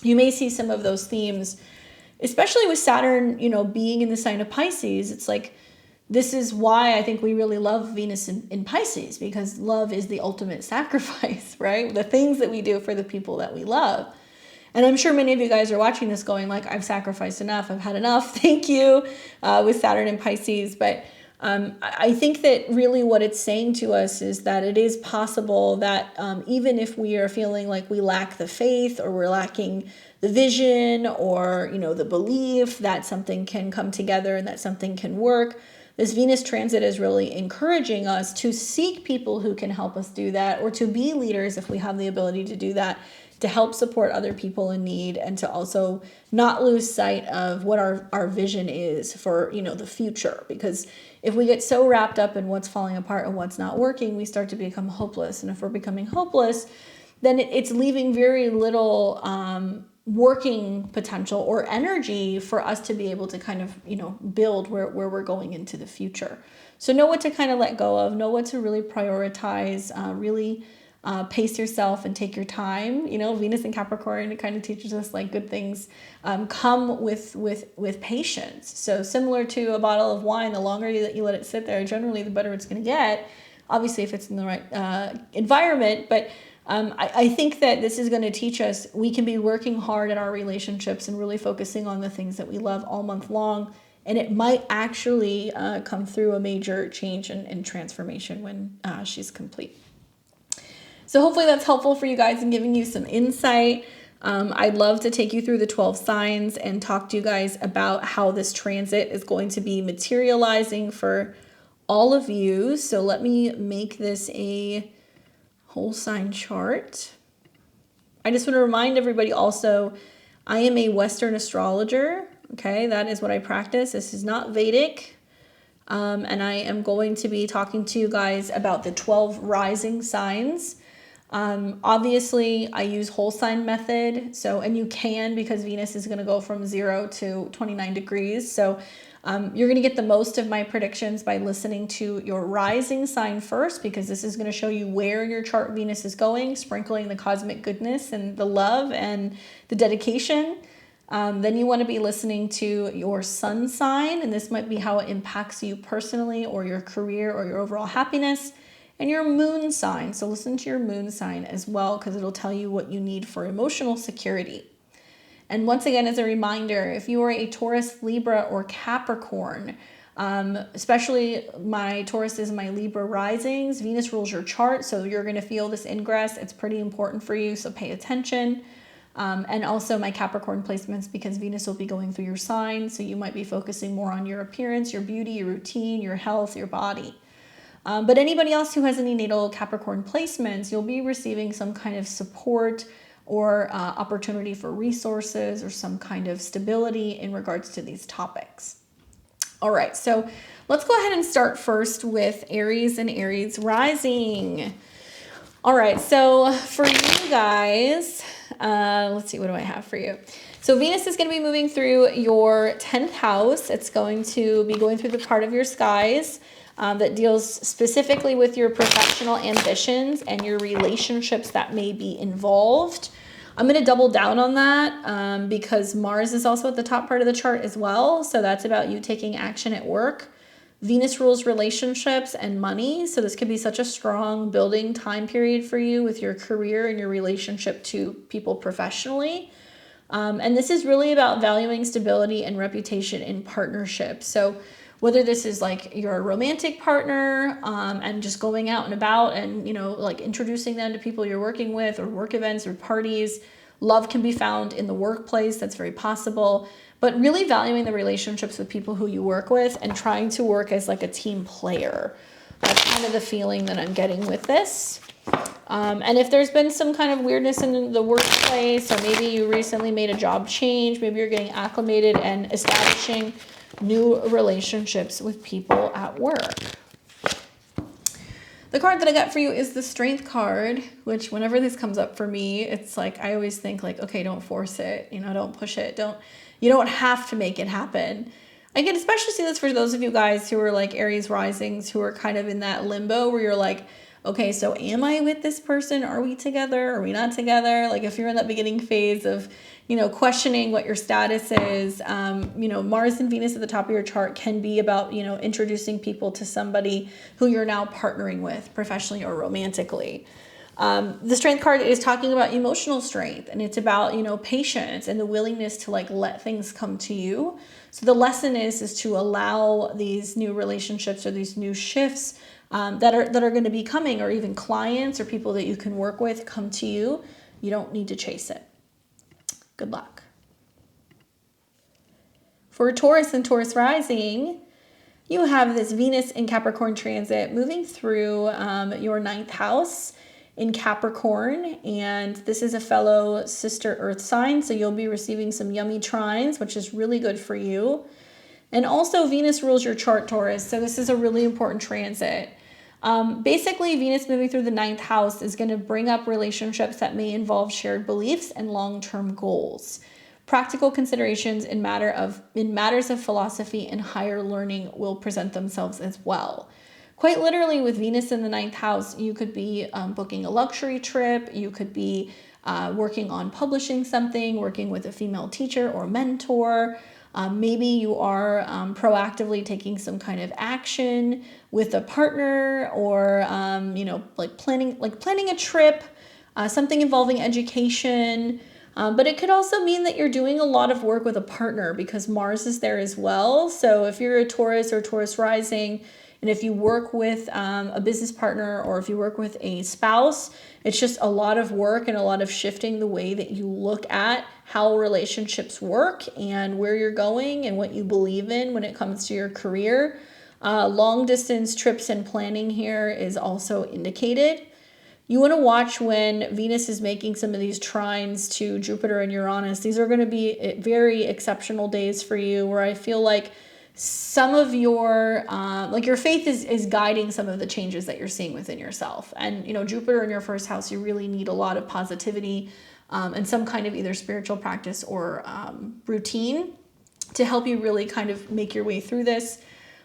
you may see some of those themes, especially with Saturn, being in the sign of Pisces. It's like, this is why I think we really love Venus in Pisces, because love is the ultimate sacrifice, right? The things that we do for the people that we love. And I'm sure many of you guys are watching this going like, I've sacrificed enough. I've had enough. Thank you, with Saturn and Pisces. But I think that really what it's saying to us is that it is possible that even if we are feeling like we lack the faith, or we're lacking the vision, or, the belief that something can come together and that something can work, this Venus transit is really encouraging us to seek people who can help us do that, or to be leaders if we have the ability to do that, to help support other people in need, and to also not lose sight of what our vision is for, you know, the future. Because if we get so wrapped up in what's falling apart and what's not working, we start to become hopeless. And if we're becoming hopeless, then it's leaving very little working potential or energy for us to be able to kind of, you know, build where we're going into the future. So know what to kind of let go of, know what to really prioritize, really pace yourself and take your time. You know, Venus in Capricorn, it kind of teaches us like good things come with patience. So similar to a bottle of wine, the longer that you let it sit there, generally the better it's going to get. Obviously, if it's in the right environment, but I think that this is going to teach us we can be working hard at our relationships and really focusing on the things that we love all month long. And it might actually come through a major change and transformation when she's complete. So hopefully that's helpful for you guys and giving you some insight. I'd love to take you through the 12 signs and talk to you guys about how this transit is going to be materializing for all of you. So let me make this a whole sign chart. I just want to remind everybody also, I am a Western astrologer. Okay, that is what I practice. This is not Vedic. And I am going to be talking to you guys about the 12 rising signs. Obviously, I use whole sign method. So, and you can, because Venus is going to go from 0 to 29 degrees. So you're going to get the most of my predictions by listening to your rising sign first, because this is going to show you where your chart Venus is going, sprinkling the cosmic goodness and the love and the dedication. Then you want to be listening to your sun sign, and this might be how it impacts you personally or your career or your overall happiness, and your moon sign. So listen to your moon sign as well, because it'll tell you what you need for emotional security. And once again, as a reminder, if you are a Taurus, Libra, or Capricorn, especially my Taurus is my Libra risings, Venus rules your chart, so you're going to feel this ingress. It's pretty important for you, so pay attention. And also my Capricorn placements, because Venus will be going through your sign, so you might be focusing more on your appearance, your beauty, your routine, your health, your body. But anybody else who has any natal Capricorn placements, you'll be receiving some kind of support or opportunity for resources or some kind of stability in regards to these topics. All right, so let's go ahead and start first with Aries and Aries rising. All right, so for you guys, let's see, what do I have for you? So Venus is going to be moving through your 10th house. It's going to be going through the part of your skies that deals specifically with your professional ambitions and your relationships that may be involved. I'm going to double down on that because Mars is also at the top part of the chart as well. So that's about you taking action at work. Venus rules relationships and money. So this could be such a strong building time period for you with your career and your relationship to people professionally. And this is really about valuing stability and reputation in partnerships. So whether this is like your romantic partner and just going out and about and, you know, like introducing them to people you're working with, or work events or parties. Love can be found in the workplace. That's very possible. But really valuing the relationships with people who you work with and trying to work as like a team player. That's kind of the feeling that I'm getting with this. And if there's been some kind of weirdness in the workplace, or maybe you recently made a job change, maybe you're getting acclimated and establishing new relationships with people at work. The card that I got for you is the Strength card, which whenever this comes up for me, it's like, I always think like, okay, don't force it, you know, don't push it. You don't have to make it happen. I can especially see this for those of you guys who are like Aries risings, who are kind of in that limbo where you're like, okay, so am I with this person? Are we together? Are we not together? Like if you're in that beginning phase of, you know, questioning what your status is, you know, Mars and Venus at the top of your chart can be about, you know, introducing people to somebody who you're now partnering with professionally or romantically. The Strength card is talking about emotional strength, and it's about, you know, patience and the willingness to like let things come to you. So the lesson is to allow these new relationships or these new shifts that are going to be coming, or even clients or people that you can work with come to you. You don't need to chase it. Good luck. For Taurus and Taurus rising, you have this Venus in Capricorn transit moving through your 9th house. in Capricorn, and this is a fellow sister earth sign, so you'll be receiving some yummy trines, which is really good for you. And also Venus rules your chart, Taurus, so this is a really important transit. Basically, Venus moving through the 9th house is going to bring up relationships that may involve shared beliefs and long-term goals. Practical considerations in matters of philosophy and higher learning will present themselves as well. Quite literally, with Venus in the 9th house, you could be booking a luxury trip, you could be working on publishing something, working with a female teacher or mentor. Maybe you are proactively taking some kind of action with a partner, or like planning a trip, something involving education. But it could also mean that you're doing a lot of work with a partner, because Mars is there as well. So if you're a Taurus or Taurus rising, and if you work with a business partner, or if you work with a spouse, it's just a lot of work and a lot of shifting the way that you look at how relationships work and where you're going and what you believe in when it comes to your career. Long distance trips and planning here is also indicated. You want to watch when Venus is making some of these trines to Jupiter and Uranus. These are going to be very exceptional days for you, where I feel like some of your your faith is guiding some of the changes that you're seeing within yourself. And Jupiter in your first house, you really need a lot of positivity and some kind of either spiritual practice or routine to help you really kind of make your way through this.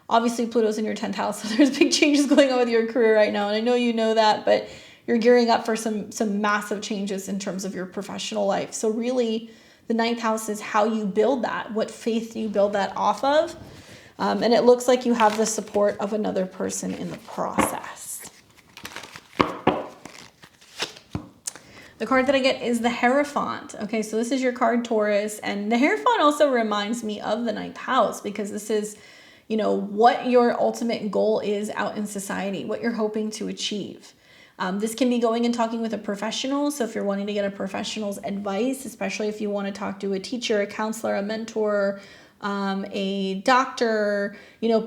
Obviously, Pluto's in your 10th house, so there's big changes going on with your career right now, and I know you know that, but you're gearing up for some massive changes in terms of your professional life. So really, the 9th house is how you build that, what faith you build that off of. And it looks like you have the support of another person in the process. The card that I get is the Hierophant. Okay, so this is your card, Taurus. And the Hierophant also reminds me of the 9th house, because this is, what your ultimate goal is out in society, what you're hoping to achieve. This can be going and talking with a professional. So if you're wanting to get a professional's advice, especially if you want to talk to a teacher, a counselor, a mentor, a doctor,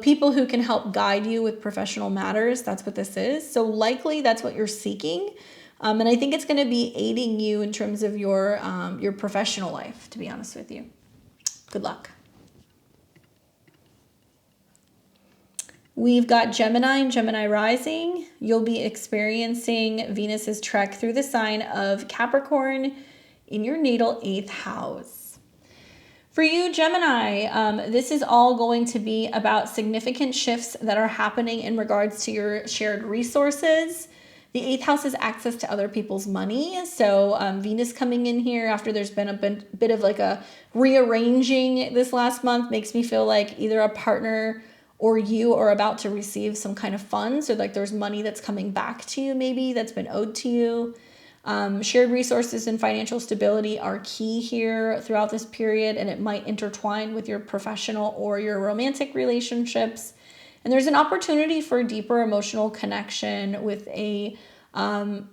people who can help guide you with professional matters, that's what this is. So likely that's what you're seeking. And I think it's going to be aiding you in terms of your professional life, to be honest with you. Good luck. We've got Gemini and Gemini rising. You'll be experiencing Venus's trek through the sign of Capricorn in your natal 8th house. For you, Gemini, this is all going to be about significant shifts that are happening in regards to your shared resources. The 8th house is access to other people's money. So Venus coming in here after there's been a bit of like a rearranging this last month makes me feel like either a partner or you are about to receive some kind of funds, or like there's money that's coming back to you, maybe that's been owed to you. Shared resources and financial stability are key here throughout this period, and it might intertwine with your professional or your romantic relationships. And there's an opportunity for deeper emotional connection with a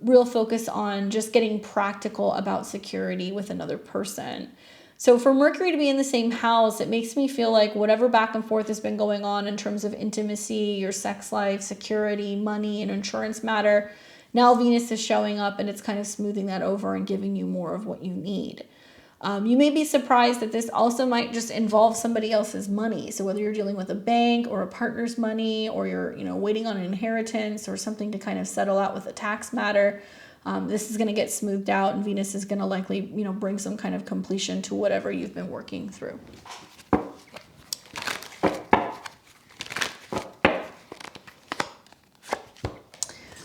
real focus on just getting practical about security with another person. So for Mercury to be in the same house, it makes me feel like whatever back and forth has been going on in terms of intimacy, your sex life, security, money, and insurance matter, now Venus is showing up and it's kind of smoothing that over and giving you more of what you need. You may be surprised that this also might just involve somebody else's money. So whether you're dealing with a bank or a partner's money, or you're waiting on an inheritance or something to kind of settle out with a tax matter, this is going to get smoothed out, and Venus is going to likely, bring some kind of completion to whatever you've been working through.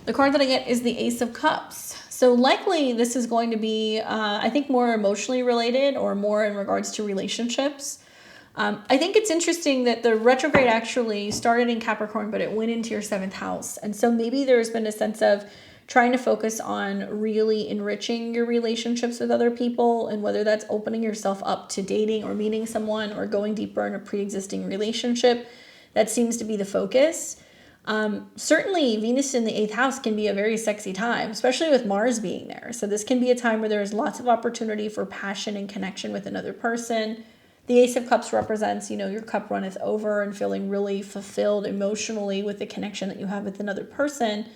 The card that I get is the Ace of Cups. So likely this is going to be, I think, more emotionally related or more in regards to relationships. I think it's interesting that the retrograde actually started in Capricorn, but it went into your 7th house. And so maybe there's been a sense of trying to focus on really enriching your relationships with other people, and whether that's opening yourself up to dating or meeting someone or going deeper in a pre-existing relationship, that seems to be the focus. Certainly Venus in the 8th house can be a very sexy time, especially with Mars being there. So this can be a time where there's lots of opportunity for passion and connection with another person. The Ace of Cups represents, your cup runneth over and feeling really fulfilled emotionally with the connection that you have with another person.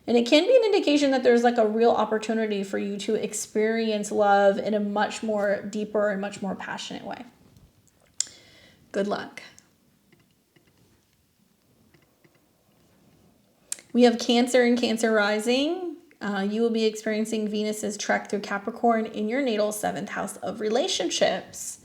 And it can be an indication that there's like a real opportunity for you to experience love in a much more deeper and much more passionate way. Good luck. We have Cancer and Cancer rising. You will be experiencing Venus's trek through Capricorn in your natal 7th house of relationships.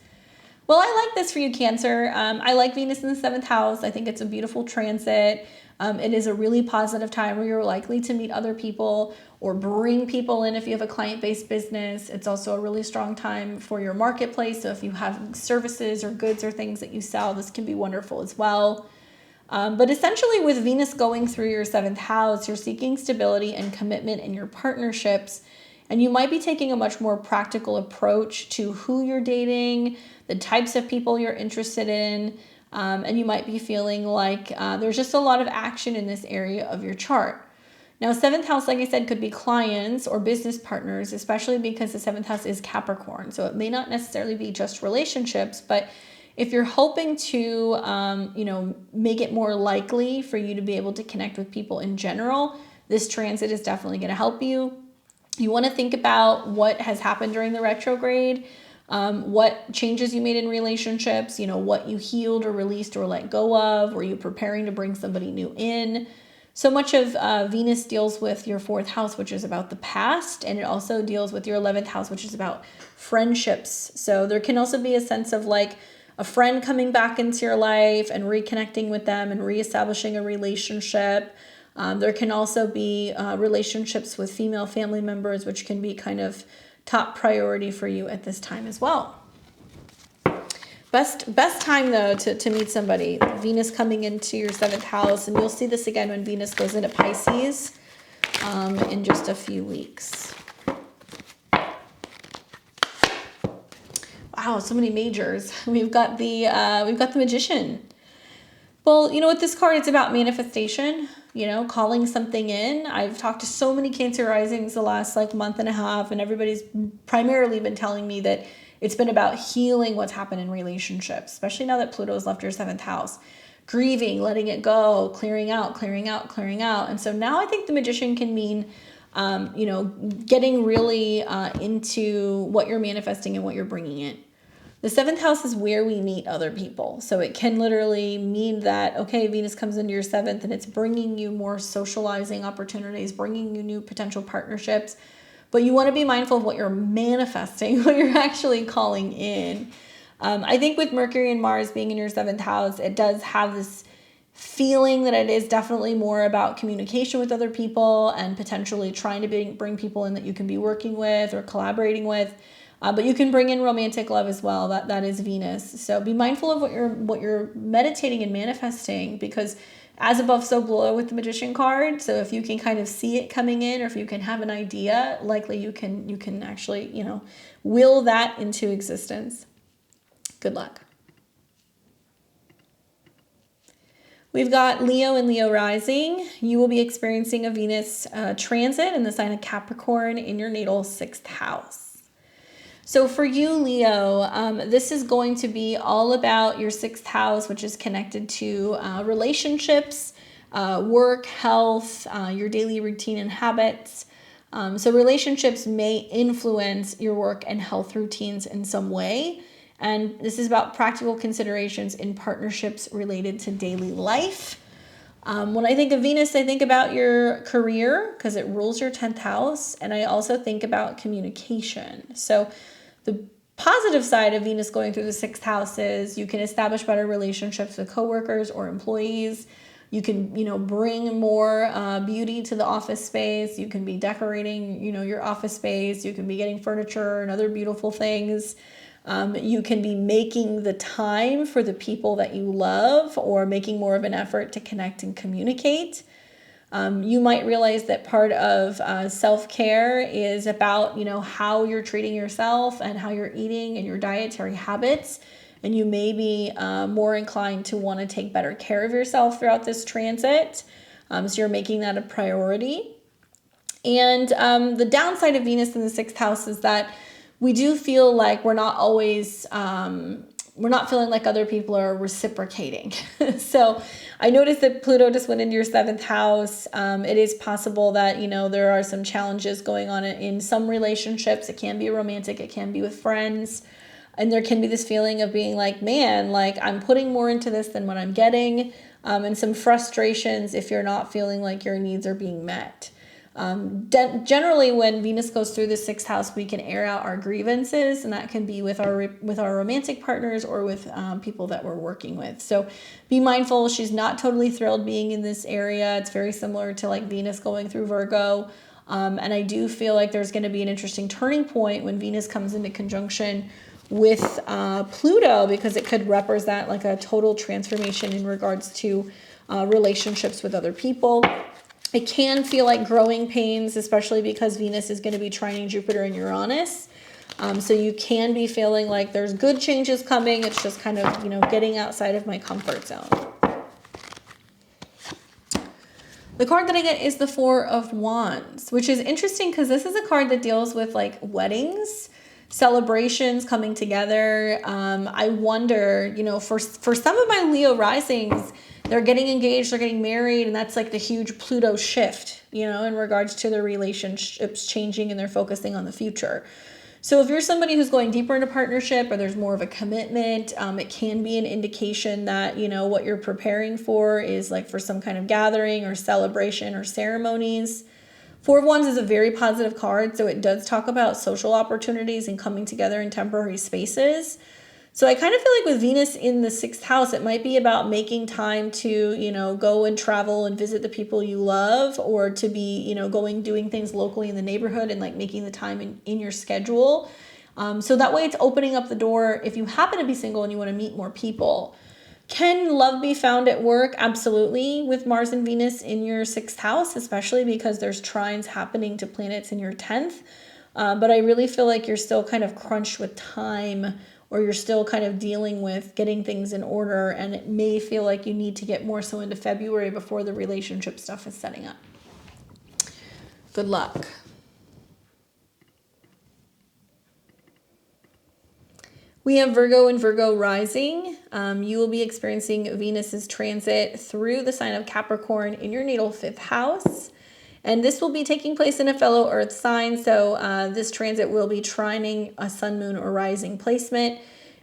Well, I like this for you, Cancer. I like Venus in the 7th house. I think it's a beautiful transit. It is a really positive time where you're likely to meet other people or bring people in if you have a client-based business. It's also a really strong time for your marketplace. So if you have services or goods or things that you sell, this can be wonderful as well. But essentially with Venus going through your 7th house, you're seeking stability and commitment in your partnerships. And you might be taking a much more practical approach to who you're dating, the types of people you're interested in, and you might be feeling like there's just a lot of action in this area of your chart. Now, 7th house, like I said, could be clients or business partners, especially because the 7th house is Capricorn. So it may not necessarily be just relationships, but if you're hoping to, make it more likely for you to be able to connect with people in general, this transit is definitely going to help you. You want to think about what has happened during the retrograde, what changes you made in relationships, what you healed or released or let go of. Were you preparing to bring somebody new in? So much of Venus deals with your 4th house, which is about the past, and it also deals with your 11th house, which is about friendships. So there can also be a sense of like a friend coming back into your life and reconnecting with them and reestablishing a relationship. There can also be relationships with female family members, which can be kind of top priority for you at this time as well. Best time though to meet somebody, Venus coming into your 7th house, and you'll see this again when Venus goes into Pisces in just a few weeks. Wow, so many majors. We've got the Magician. Well, with this card, it's about manifestation, calling something in. I've talked to so many Cancer risings the last month and a half, and everybody's primarily been telling me that it's been about healing what's happened in relationships, especially now that Pluto's left your 7th house. Grieving, letting it go, clearing out. And so now I think the Magician can mean, getting really into what you're manifesting and what you're bringing in. The 7th house is where we meet other people. So it can literally mean that, okay, Venus comes into your 7th and it's bringing you more socializing opportunities, bringing you new potential partnerships. But you want to be mindful of what you're manifesting, what you're actually calling in. I think with Mercury and Mars being in your 7th house, it does have this feeling that it is definitely more about communication with other people and potentially trying to bring people in that you can be working with or collaborating with. But you can bring in romantic love as well. That is Venus. So be mindful of what you're meditating and manifesting, because as above, so below with the Magician card. So if you can kind of see it coming in, or if you can have an idea, likely you can actually, will that into existence. Good luck. We've got Leo and Leo rising. You will be experiencing a Venus transit in the sign of Capricorn in your natal 6th house. So for you, Leo, this is going to be all about your 6th house, which is connected to relationships, work, health, your daily routine and habits. So relationships may influence your work and health routines in some way. And this is about practical considerations in partnerships related to daily life. When I think of Venus, I think about your career because it rules your 10th house. And I also think about communication. So the positive side of Venus going through the 6th house is you can establish better relationships with coworkers or employees. You can, bring more beauty to the office space. You can be decorating, your office space. You can be getting furniture and other beautiful things. You can be making the time for the people that you love or making more of an effort to connect and communicate. You might realize that part of self-care is about, how you're treating yourself and how you're eating and your dietary habits. And you may be more inclined to want to take better care of yourself throughout this transit. So you're making that a priority. And the downside of Venus in the 6th house is that we do feel like we're not always, we're not feeling like other people are reciprocating. So I noticed that Pluto just went into your 7th house. It is possible that, you know, there are some challenges going on in some relationships. It can be romantic, it can be with friends. And there can be this feeling of being like, man, like I'm putting more into this than what I'm getting. And some frustrations if you're not feeling like your needs are being met. Generally, when Venus goes through the 6th house, we can air out our grievances, and that can be with our romantic partners or with people that we're working with. So be mindful. She's not totally thrilled being in this area. It's very similar to like Venus going through Virgo. And I do feel like there's going to be an interesting turning point when Venus comes into conjunction with Pluto, because it could represent like a total transformation in regards to relationships with other people. It can feel like growing pains, especially because Venus is going to be trining Jupiter and Uranus. So you can be feeling like there's good changes coming. It's just kind of, you know, getting outside of my comfort zone. The card that I get is the 4 of Wands, which is interesting because this is a card that deals with like weddings, celebrations coming together. I wonder, you know, for some of my Leo risings, they're getting engaged, they're getting married, and that's like the huge Pluto shift, you know, in regards to their relationships changing and they're focusing on the future. So if you're somebody who's going deeper into partnership or there's more of a commitment, it can be an indication that, you know, what you're preparing for is like for some kind of gathering or celebration or ceremonies. 4 of Wands is a very positive card, so it does talk about social opportunities and coming together in temporary spaces. So I kind of feel like with Venus in the 6th house, it might be about making time to, you know, go and travel and visit the people you love, or to be, you know, doing things locally in the neighborhood and like making the time in your schedule. So that way it's opening up the door if you happen to be single and you want to meet more people. Can love be found at work? Absolutely, with Mars and Venus in your 6th house, especially because there's trines happening to planets in your 10th. But I really feel like you're still kind of crunched with time, or you're still kind of dealing with getting things in order, and it may feel like you need to get more so into February before the relationship stuff is setting up. Good luck. We have Virgo and Virgo rising. You will be experiencing Venus's transit through the sign of Capricorn in your natal 5th house. And this will be taking place in a fellow earth sign. So this transit will be trining a sun, moon, or rising placement.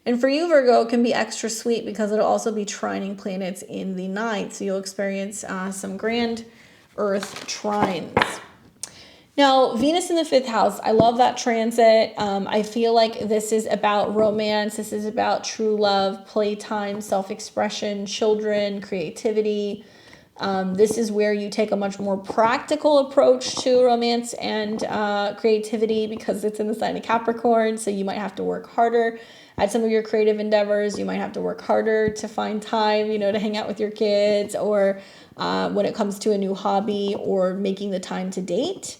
And for you, Virgo, it can be extra sweet because it'll also be trining planets in the 9th. So you'll experience some grand earth trines. Now, Venus in the 5th house, I love that transit. I feel like this is about romance. This is about true love, playtime, self-expression, children, creativity. This is where you take a much more practical approach to romance and creativity because it's in the sign of Capricorn. So you might have to work harder at some of your creative endeavors. You might have to work harder to find time, you know, to hang out with your kids, or when it comes to a new hobby or making the time to date.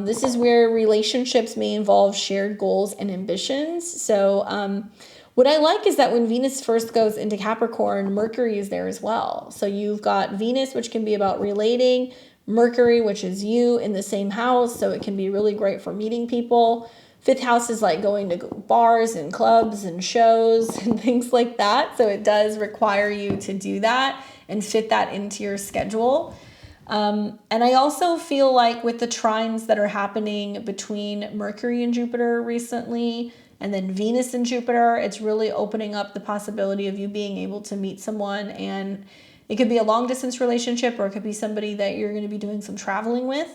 This is where relationships may involve shared goals and ambitions. So what I like is that when Venus first goes into Capricorn, Mercury is there as well. So you've got Venus, which can be about relating, Mercury, which is you, in the same house. So it can be really great for meeting people. 5th house is like going to bars and clubs and shows and things like that. So it does require you to do that and fit that into your schedule. And I also feel like with the trines that are happening between Mercury and Jupiter recently, and then Venus and Jupiter, it's really opening up the possibility of you being able to meet someone. And it could be a long distance relationship, or it could be somebody that you're going to be doing some traveling with.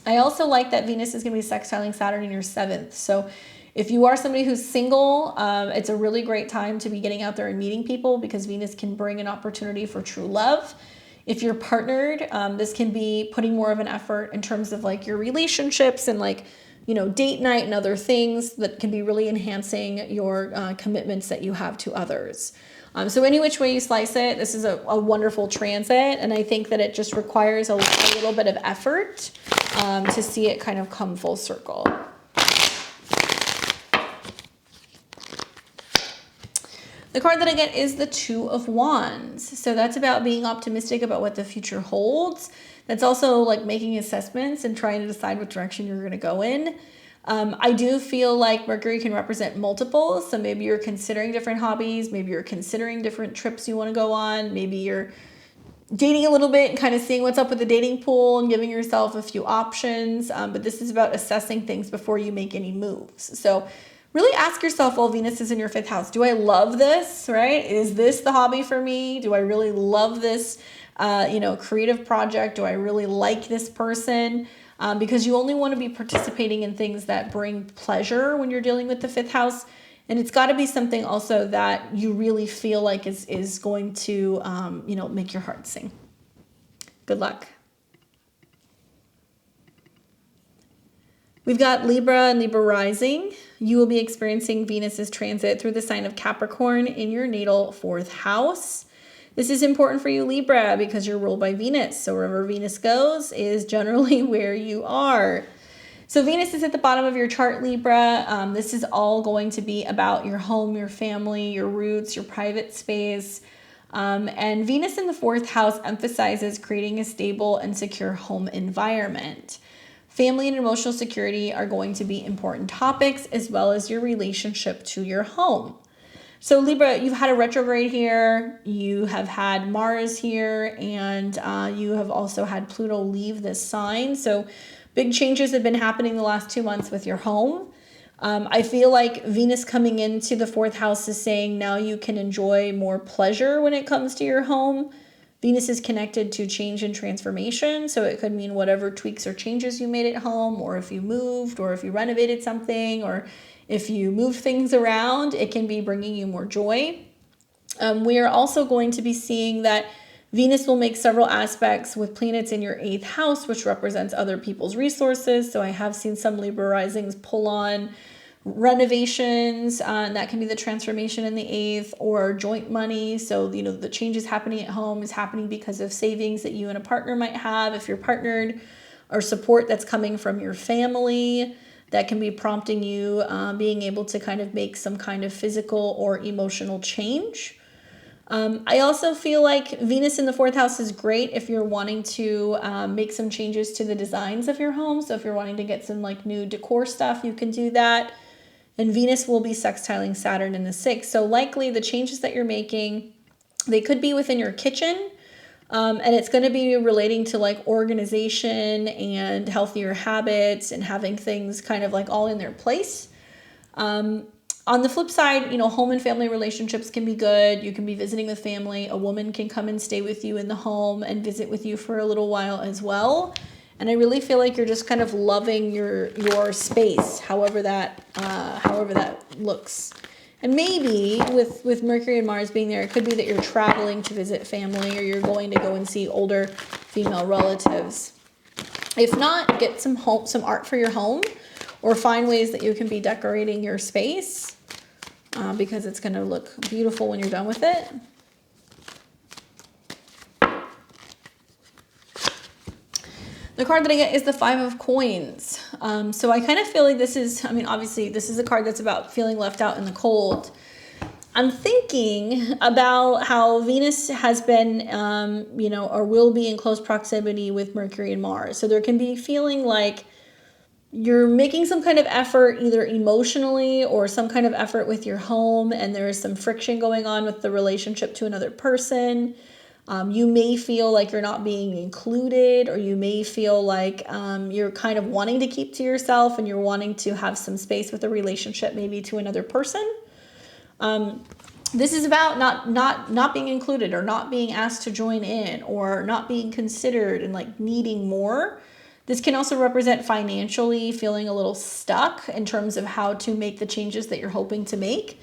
I also like that Venus is going to be sextiling Saturn in your 7th. So if you are somebody who's single, it's a really great time to be getting out there and meeting people, because Venus can bring an opportunity for true love. If you're partnered, this can be putting more of an effort in terms of like your relationships and like, you know, date night and other things that can be really enhancing your commitments that you have to others. So any which way you slice it, this is a wonderful transit. And I think that it just requires a little bit of effort to see it kind of come full circle. The card that I get is the 2 of Wands. So that's about being optimistic about what the future holds. That's also like making assessments and trying to decide what direction you're going to go in. I do feel like Mercury can represent multiples. So maybe you're considering different hobbies. Maybe you're considering different trips you want to go on. Maybe you're dating a little bit and kind of seeing what's up with the dating pool and giving yourself a few options. But this is about assessing things before you make any moves. So really ask yourself, while Venus is in your 5th house, do I love this, right? Is this the hobby for me? Do I really love this, creative project? Do I really like this person? Because you only want to be participating in things that bring pleasure when you're dealing with the 5th house. And it's got to be something also that you really feel like is going to, make your heart sing. Good luck. We've got Libra and Libra rising. You will be experiencing Venus's transit through the sign of Capricorn in your natal 4th house. This is important for you, Libra, because you're ruled by Venus. So wherever Venus goes is generally where you are. So Venus is at the bottom of your chart, Libra. This is all going to be about your home, your family, your roots, your private space. And Venus in the 4th house emphasizes creating a stable and secure home environment. Family and emotional security are going to be important topics, as well as your relationship to your home. So Libra, you've had a retrograde here, you have had Mars here, and you have also had Pluto leave this sign. So big changes have been happening the last 2 months with your home. I feel like Venus coming into the 4th house is saying now you can enjoy more pleasure when it comes to your home. Venus is connected to change and transformation, so it could mean whatever tweaks or changes you made at home, or if you moved, or if you renovated something, or if you move things around, it can be bringing you more joy. We are also going to be seeing that Venus will make several aspects with planets in your 8th house, which represents other people's resources. So I have seen some Libra risings pull on renovations, and that can be the transformation in the 8th, or joint money. So, the changes happening at home is happening because of savings that you and a partner might have if you're partnered, or support that's coming from your family that can be prompting you being able to kind of make some kind of physical or emotional change. I also feel like Venus in the 4th house is great if you're wanting to make some changes to the designs of your home. So if you're wanting to get some new decor stuff, you can do that. And Venus will be sextiling Saturn in the 6th. So likely the changes that you're making, they could be within your kitchen. And it's going to be relating to organization and healthier habits and having things kind of all in their place. On the flip side, home and family relationships can be good. You can be visiting with family. A woman can come and stay with you in the home and visit with you for a little while as well. And I really feel like you're just kind of loving your space, however that looks. And maybe with Mercury and Mars being there, it could be that you're traveling to visit family, or you're going to go and see older female relatives. If not, get some art for your home, or find ways that you can be decorating your space because it's going to look beautiful when you're done with it. The card that I get is the 5 of Coins. So I kind of feel like this is, obviously this is a card that's about feeling left out in the cold. I'm thinking about how Venus has been, or will be in close proximity with Mercury and Mars. So there can be feeling like you're making some kind of effort, either emotionally or some kind of effort with your home, and there is some friction going on with the relationship to another person. You may feel like you're not being included, or you may feel like you're kind of wanting to keep to yourself, and you're wanting to have some space with a relationship maybe to another person. This is about not being included, or not being asked to join in, or not being considered, and needing more. This can also represent financially feeling a little stuck in terms of how to make the changes that you're hoping to make.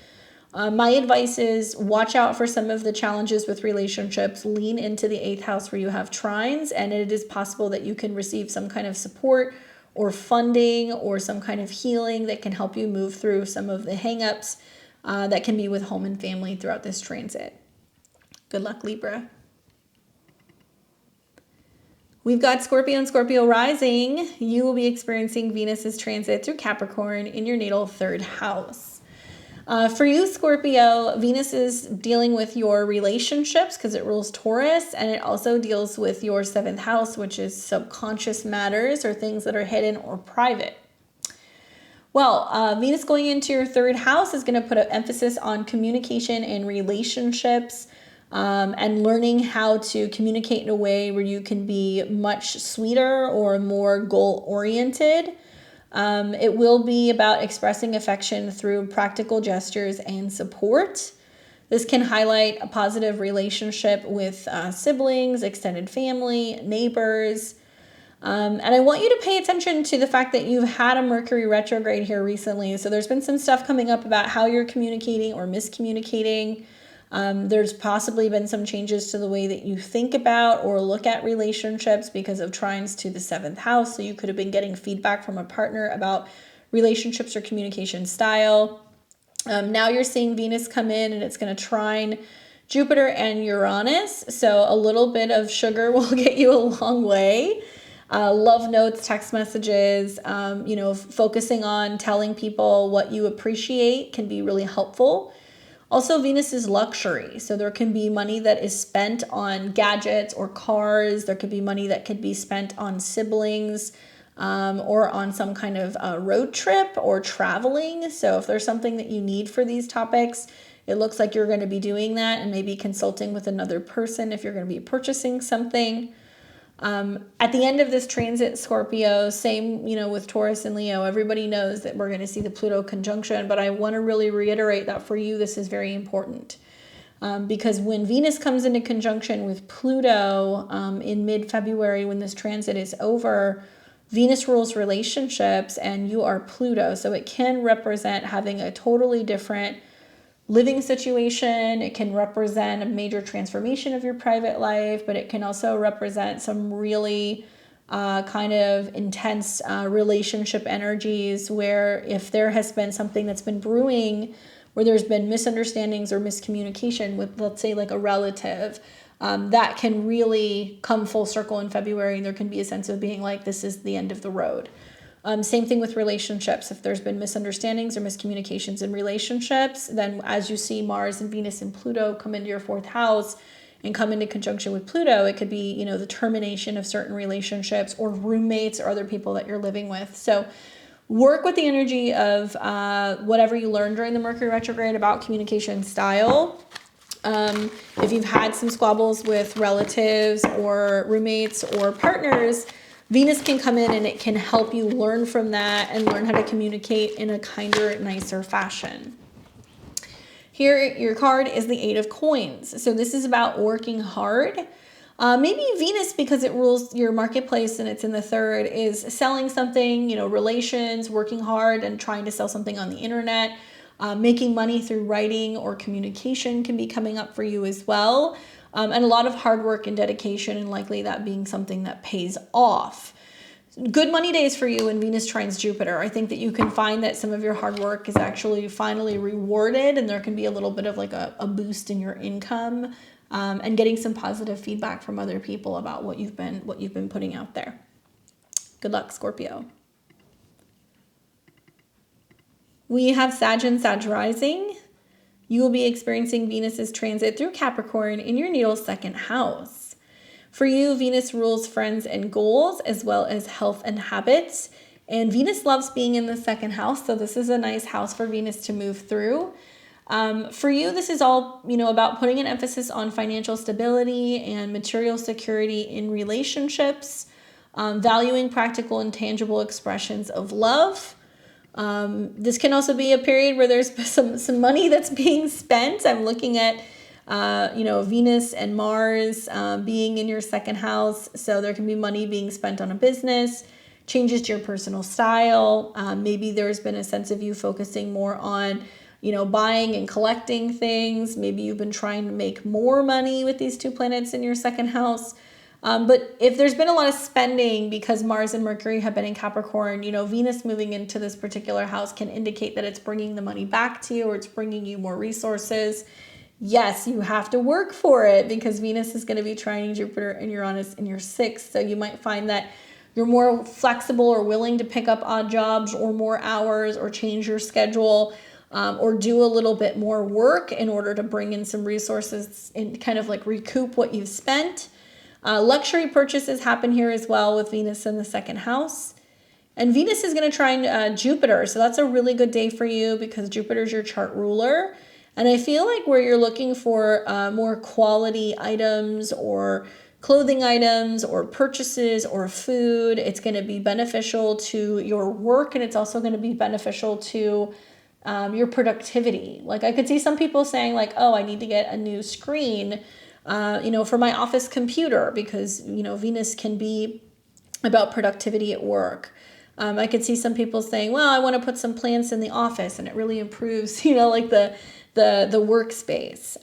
My advice is watch out for some of the challenges with relationships. Lean into the 8th house where you have trines, and it is possible that you can receive some kind of support or funding or some kind of healing that can help you move through some of the hangups that can be with home and family throughout this transit. Good luck, Libra. We've got Scorpio and Scorpio rising. You will be experiencing Venus's transit through Capricorn in your natal 3rd house. For you, Scorpio, Venus is dealing with your relationships because it rules Taurus, and it also deals with your 7th house, which is subconscious matters or things that are hidden or private. Well, Venus going into your third house is going to put an emphasis on communication and relationships, and learning how to communicate in a way where you can be much sweeter or more goal-oriented. It will be about expressing affection through practical gestures and support. This can highlight a positive relationship with siblings, extended family, neighbors. And I want you to pay attention to the fact that you've had a Mercury retrograde here recently. So there's been some stuff coming up about how you're communicating or miscommunicating. There's possibly been some changes to the way that you think about or look at relationships because of trines to the 7th house. So you could have been getting feedback from a partner about relationships or communication style. Now you're seeing Venus come in and it's going to trine Jupiter and Uranus. So a little bit of sugar will get you a long way. Love notes, text messages, focusing on telling people what you appreciate can be really helpful. Also, Venus is luxury. So there can be money that is spent on gadgets or cars. There could be money that could be spent on siblings, or on some kind of road trip or traveling. So if there's something that you need for these topics, it looks like you're going to be doing that and maybe consulting with another person if you're going to be purchasing something. At the end of this transit, Scorpio, same, with Taurus and Leo, everybody knows that we're going to see the Pluto conjunction, but I want to really reiterate that for you, this is very important. Because when Venus comes into conjunction with Pluto in mid-February, when this transit is over, Venus rules relationships and you are Pluto. So it can represent having a totally different living situation. It can represent a major transformation of your private life, but it can also represent some really kind of intense relationship energies where if there has been something that's been brewing, where there's been misunderstandings or miscommunication with, let's say, like a relative, that can really come full circle in February, and there can be a sense of being like, this is the end of the road. Same thing with relationships. If there's been misunderstandings or miscommunications in relationships, then as you see Mars and Venus and Pluto come into your 4th house and come into conjunction with Pluto, it could be, the termination of certain relationships or roommates or other people that you're living with. So work with the energy of whatever you learned during the Mercury retrograde about communication style. If you've had some squabbles with relatives or roommates or partners, Venus can come in and it can help you learn from that and learn how to communicate in a kinder, nicer fashion. Here, your card is the 8 of Coins. So this is about working hard. Maybe Venus, because it rules your marketplace and it's in the 3rd, is selling something, relations, working hard and trying to sell something on the internet. Making money through writing or communication can be coming up for you as well. And a lot of hard work and dedication, and likely that being something that pays off. Good money days for you when Venus trines Jupiter. I think that you can find that some of your hard work is actually finally rewarded, and there can be a little bit of like a boost in your income, and getting some positive feedback from other people about what you've been putting out there. Good luck, Scorpio. We have Sag and Sag rising. You will be experiencing Venus's transit through Capricorn in your natal 2nd house. For you, Venus rules friends and goals, as well as health and habits. And Venus loves being in the 2nd house, so this is a nice house for Venus to move through. For you, this is all, about putting an emphasis on financial stability and material security in relationships, valuing practical and tangible expressions of love. This can also be a period where there's some money that's being spent. I'm looking at, Venus and Mars being in your 2nd house. So there can be money being spent on a business, changes to your personal style. Maybe there's been a sense of you focusing more on, buying and collecting things. Maybe you've been trying to make more money with these 2 planets in your 2nd house. But if there's been a lot of spending because Mars and Mercury have been in Capricorn, Venus moving into this particular house can indicate that it's bringing the money back to you, or it's bringing you more resources. Yes, you have to work for it because Venus is going to be trining Jupiter and Uranus in your 6th. So you might find that you're more flexible or willing to pick up odd jobs or more hours or change your schedule, or do a little bit more work in order to bring in some resources and kind of like recoup what you've spent. Luxury purchases happen here as well with Venus in the 2nd house. And Venus is going to trine Jupiter. So that's a really good day for you because Jupiter is your chart ruler. And I feel like where you're looking for more quality items or clothing items or purchases or food, it's going to be beneficial to your work, and it's also going to be beneficial to your productivity. Like I could see some people saying like, oh, I need to get a new screen, for my office computer because, Venus can be about productivity at work. I could see some people saying, well, I want to put some plants in the office and it really improves, like the workspace,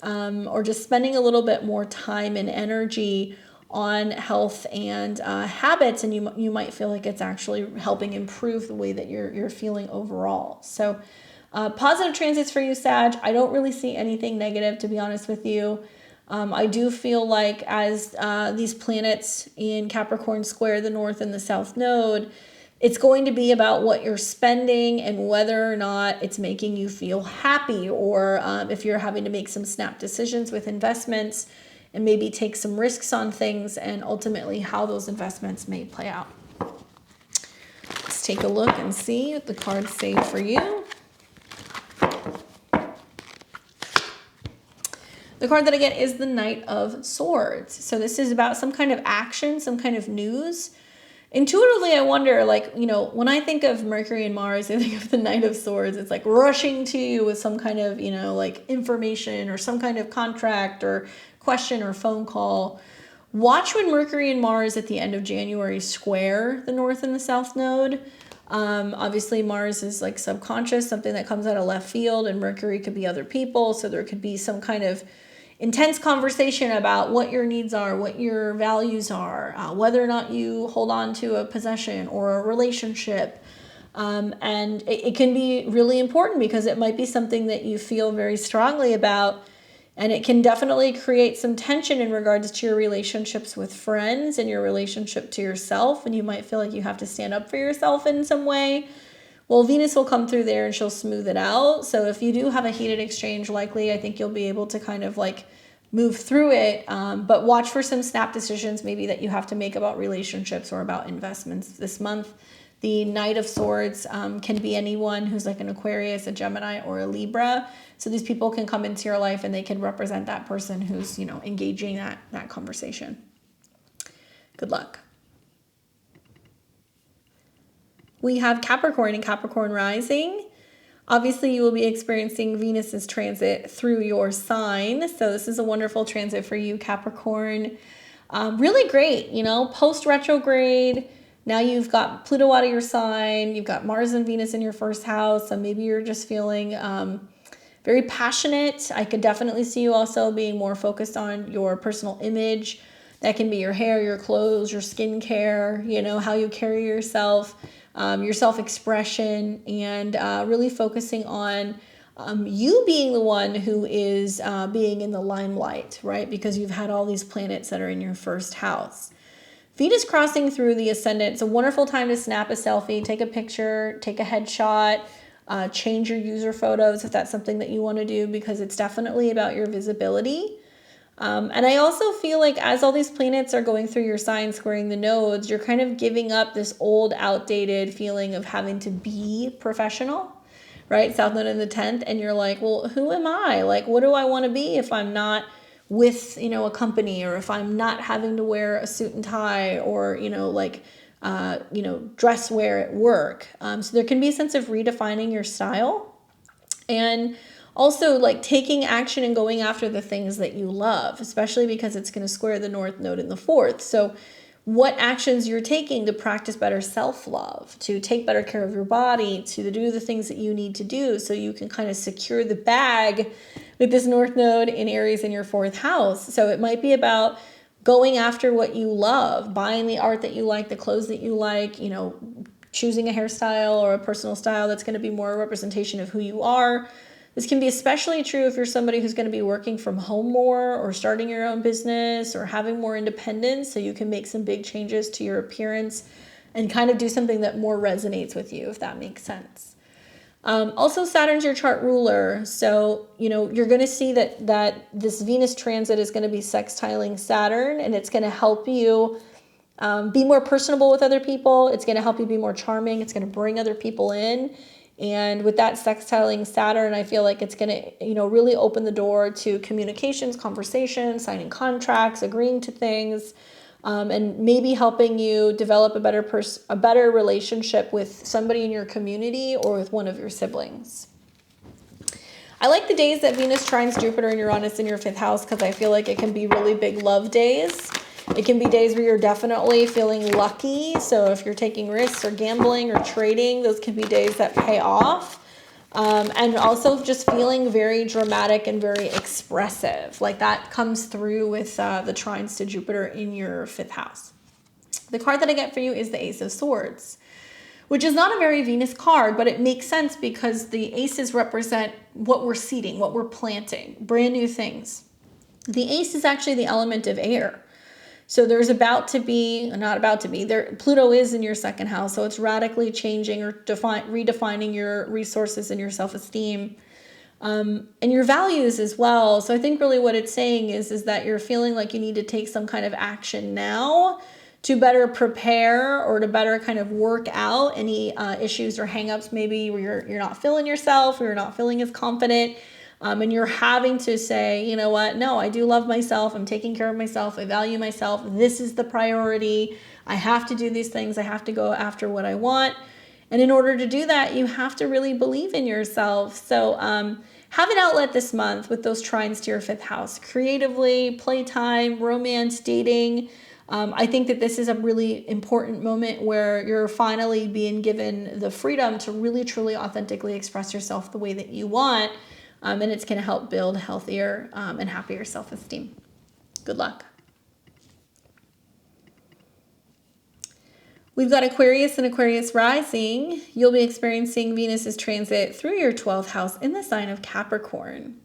or just spending a little bit more time and energy on health and habits, and you might feel like it's actually helping improve the way that you're feeling overall. So positive transits for you, Sag. I don't really see anything negative, to be honest with you. I do feel like as these planets in Capricorn square the North and the South Node, it's going to be about what you're spending and whether or not it's making you feel happy, or if you're having to make some snap decisions with investments and maybe take some risks on things, and ultimately how those investments may play out. Let's take a look and see what the cards say for you. The card that I get is the Knight of Swords. So this is about some kind of action, some kind of news. Intuitively, I wonder, when I think of Mercury and Mars, I think of the Knight of Swords. It's like rushing to you with some kind of, information or some kind of contract or question or phone call. Watch when Mercury and Mars at the end of January square the North and the South Node. Obviously, Mars is like subconscious, something that comes out of left field, and Mercury could be other people. So there could be some kind of intense conversation about what your needs are, what your values are, whether or not you hold on to a possession or a relationship. And it can be really important because it might be something that you feel very strongly about. And it can definitely create some tension in regards to your relationships with friends and your relationship to yourself. And you might feel like you have to stand up for yourself in some way. Well, Venus will come through there and she'll smooth it out. So if you do have a heated exchange, likely I think you'll be able to kind of move through it. But watch for some snap decisions maybe that you have to make about relationships or about investments this month. The Knight of Swords can be anyone who's like an Aquarius, a Gemini, or a Libra. So these people can come into your life and they can represent that person who's, engaging that conversation. Good luck. We have Capricorn and Capricorn rising. Obviously, you will be experiencing Venus's transit through your sign. So this is a wonderful transit for you, Capricorn. Really great, post retrograde. Now you've got Pluto out of your sign. You've got Mars and Venus in your first house. So maybe you're just feeling very passionate. I could definitely see you also being more focused on your personal image. That can be your hair, your clothes, your skincare, how you carry yourself. Your self-expression, and really focusing on you being the one who is being in the limelight, right? Because you've had all these planets that are in your first house. Venus crossing through the ascendant. It's a wonderful time to snap a selfie, take a picture, take a headshot, change your user photos if that's something that you want to do, because it's definitely about your visibility. And I also feel like as all these planets are going through your sign, squaring the nodes, you're kind of giving up this old, outdated feeling of having to be professional, right? South Node in the 10th. And you're like, well, who am I? Like, what do I want to be if I'm not with, a company, or if I'm not having to wear a suit and tie, or, dress wear at work. So there can be a sense of redefining your style. And also taking action and going after the things that you love, especially because it's going to square the North Node in the 4th. So what actions you're taking to practice better self-love, to take better care of your body, to do the things that you need to do so you can kind of secure the bag with this North Node in Aries in your 4th house. So it might be about going after what you love, buying the art that you like, the clothes that you like, choosing a hairstyle or a personal style that's going to be more a representation of who you are. This can be especially true if you're somebody who's going to be working from home more, or starting your own business, or having more independence, so you can make some big changes to your appearance and kind of do something that more resonates with you, if that makes sense. Also, Saturn's your chart ruler. So, you're going to see that this Venus transit is going to be sextiling Saturn, and it's going to help you Be more personable with other people. It's going to help you be more charming. It's going to bring other people in. And with that sextiling Saturn, I feel like it's going to, really open the door to communications, conversations, signing contracts, agreeing to things, and maybe helping you develop a better relationship with somebody in your community or with one of your siblings. I like the days that Venus trines Jupiter and Uranus in your 5th house because I feel like it can be really big love days. It can be days where you're definitely feeling lucky. So if you're taking risks or gambling or trading, those can be days that pay off. And also just feeling very dramatic and very expressive. Like that comes through with the trines to Jupiter in your 5th house. The card that I get for you is the Ace of Swords, which is not a very Venus card, but it makes sense because the aces represent what we're seeding, what we're planting, brand new things. The ace is actually the element of air. So there's Pluto is in your 2nd house, so it's radically changing or redefining your resources and your self-esteem and your values as well. So I think really what it's saying is that you're feeling like you need to take some kind of action now to better prepare or to better kind of work out any issues or hangups maybe where you're not feeling yourself or you're not feeling as confident. And you're having to say, you know what? No, I do love myself. I'm taking care of myself. I value myself. This is the priority. I have to do these things. I have to go after what I want. And in order to do that, you have to really believe in yourself. So have an outlet this month with those trines to your 5th house. Creatively, playtime, romance, dating. I think that this is a really important moment where you're finally being given the freedom to really, truly, authentically express yourself the way that you want. And it's going to help build healthier and happier self-esteem. Good luck. We've got Aquarius and Aquarius rising. You'll be experiencing Venus's transit through your 12th house in the sign of Capricorn.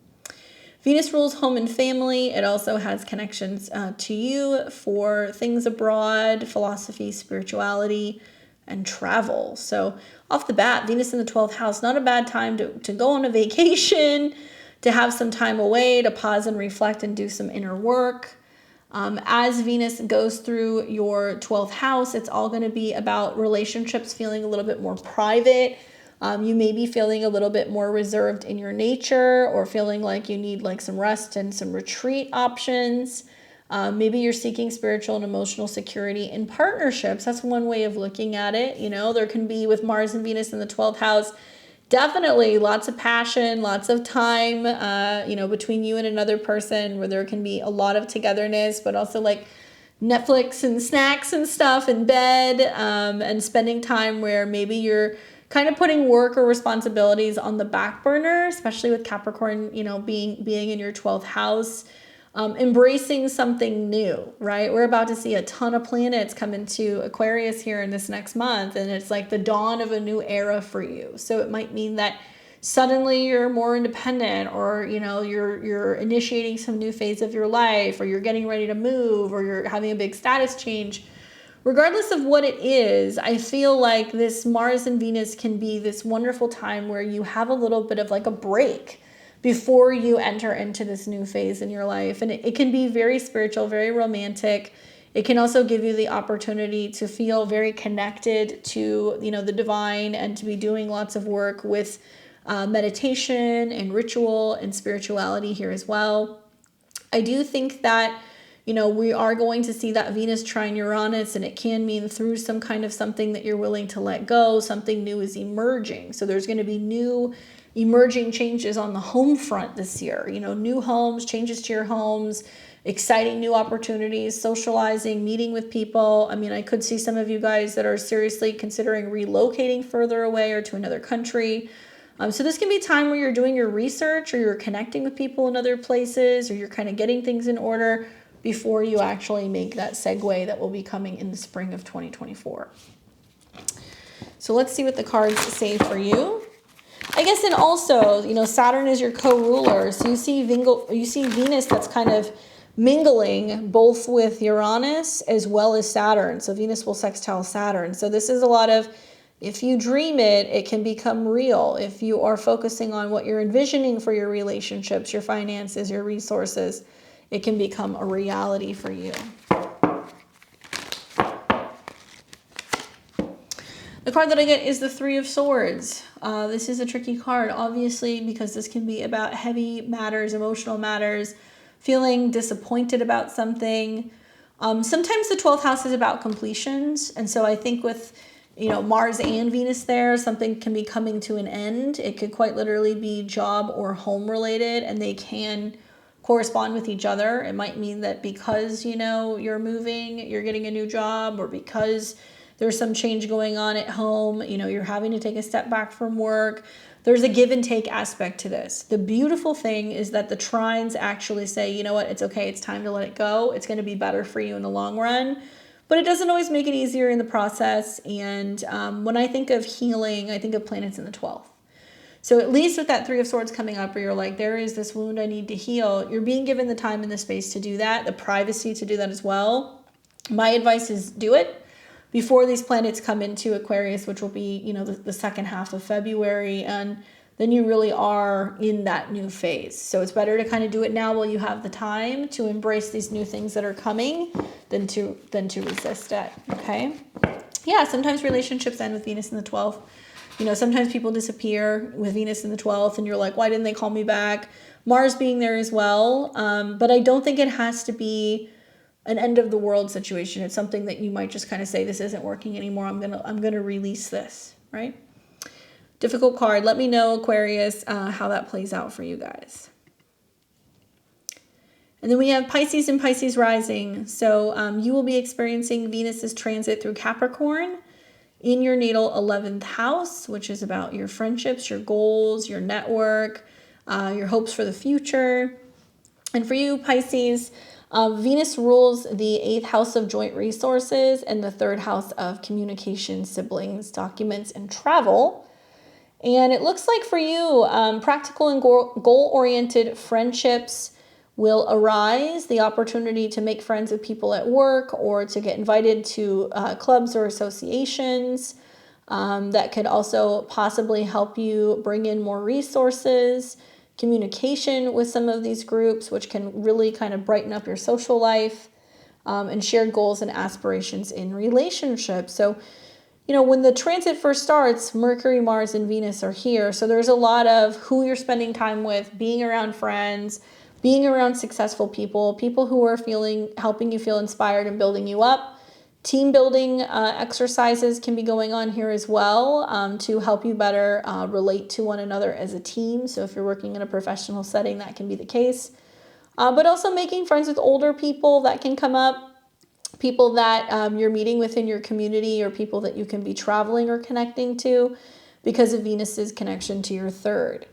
Venus rules home and family. It also has connections to you for things abroad, philosophy, spirituality, and travel. So off the bat, Venus in the 12th house, not a bad time to go on a vacation, to have some time away, to pause and reflect and do some inner work. As Venus goes through your 12th house, it's all going to be about relationships feeling a little bit more private. You may be feeling a little bit more reserved in your nature or feeling like you need like some rest and some retreat options. Maybe you're seeking spiritual and emotional security in partnerships. That's one way of looking at it. There can be with Mars and Venus in the 12th house, definitely lots of passion, lots of time, between you and another person where there can be a lot of togetherness, but also like Netflix and snacks and stuff in bed and spending time where maybe you're kind of putting work or responsibilities on the back burner, especially with Capricorn, being in your 12th house. Embracing something new, right? We're about to see a ton of planets come into Aquarius here in this next month, and it's like the dawn of a new era for you. So it might mean that suddenly you're more independent, or you're initiating some new phase of your life, or you're getting ready to move, or you're having a big status change. Regardless of what it is, I feel like this Mars and Venus can be this wonderful time where you have a little bit of like a break before you enter into this new phase in your life. And it can be very spiritual, very romantic. It can also give you the opportunity to feel very connected to, the divine, and to be doing lots of work with meditation and ritual and spirituality here as well. I do think that, we are going to see that Venus trine Uranus, and it can mean through some kind of something that you're willing to let go, something new is emerging. So there's going to be new emerging changes on the home front this year, new homes, changes to your homes, exciting new opportunities, socializing, meeting with people. I mean, I could see some of you guys that are seriously considering relocating further away or to another country. So this can be a time where you're doing your research, or you're connecting with people in other places, or you're kind of getting things in order before you actually make that segue that will be coming in the spring of 2024. So let's see what the cards say for you. I guess, and also, Saturn is your co-ruler. So you see Venus that's kind of mingling both with Uranus as well as Saturn. So Venus will sextile Saturn. So this is a lot of, if you dream it, it can become real. If you are focusing on what you're envisioning for your relationships, your finances, your resources, it can become a reality for you. The card that I get is the Three of Swords. This is a tricky card, obviously, because this can be about heavy matters, emotional matters, feeling disappointed about something. Sometimes the 12th house is about completions. And so I think with, Mars and Venus there, something can be coming to an end. It could quite literally be job or home related, and they can correspond with each other. It might mean that because, you're moving, you're getting a new job, or because there's some change going on at home, you're having to take a step back from work. There's a give and take aspect to this. The beautiful thing is that the trines actually say, you know what, it's okay, it's time to let it go. It's going to be better for you in the long run. But it doesn't always make it easier in the process. And when I think of healing, I think of planets in the 12th. So at least with that Three of Swords coming up, where you're like, there is this wound I need to heal, you're being given the time and the space to do that, the privacy to do that as well. My advice is do it before these planets come into Aquarius, which will be, the second half of February. And then you really are in that new phase. So it's better to kind of do it now while you have the time to embrace these new things that are coming than to resist it. Okay. Yeah. Sometimes relationships end with Venus in the 12th. Sometimes people disappear with Venus in the 12th and you're like, why didn't they call me back? Mars being there as well. But I don't think it has to be an end of the world situation. It's something that you might just kind of say, this isn't working anymore. I'm going to release this, right? Difficult card. Let me know, Aquarius, how that plays out for you guys. And then we have Pisces and Pisces rising. So you will be experiencing Venus's transit through Capricorn in your natal 11th house, which is about your friendships, your goals, your network, your hopes for the future. And for you, Pisces, Venus rules the 8th house of joint resources and the 3rd house of communication, siblings, documents, and travel. And it looks like for you, practical and goal-oriented friendships will arise, the opportunity to make friends with people at work or to get invited to clubs or associations that could also possibly help you bring in more resources, communication with some of these groups, which can really kind of brighten up your social life, and shared goals and aspirations in relationships. So, when the transit first starts, Mercury, Mars, and Venus are here. So there's a lot of who you're spending time with, being around friends, being around successful people, people who are helping you feel inspired and building you up. Team building exercises can be going on here as well to help you better relate to one another as a team. So if you're working in a professional setting, that can be the case. But also making friends with older people, that can come up. People that you're meeting within your community or people that you can be traveling or connecting to because of Venus's connection to your 3rd.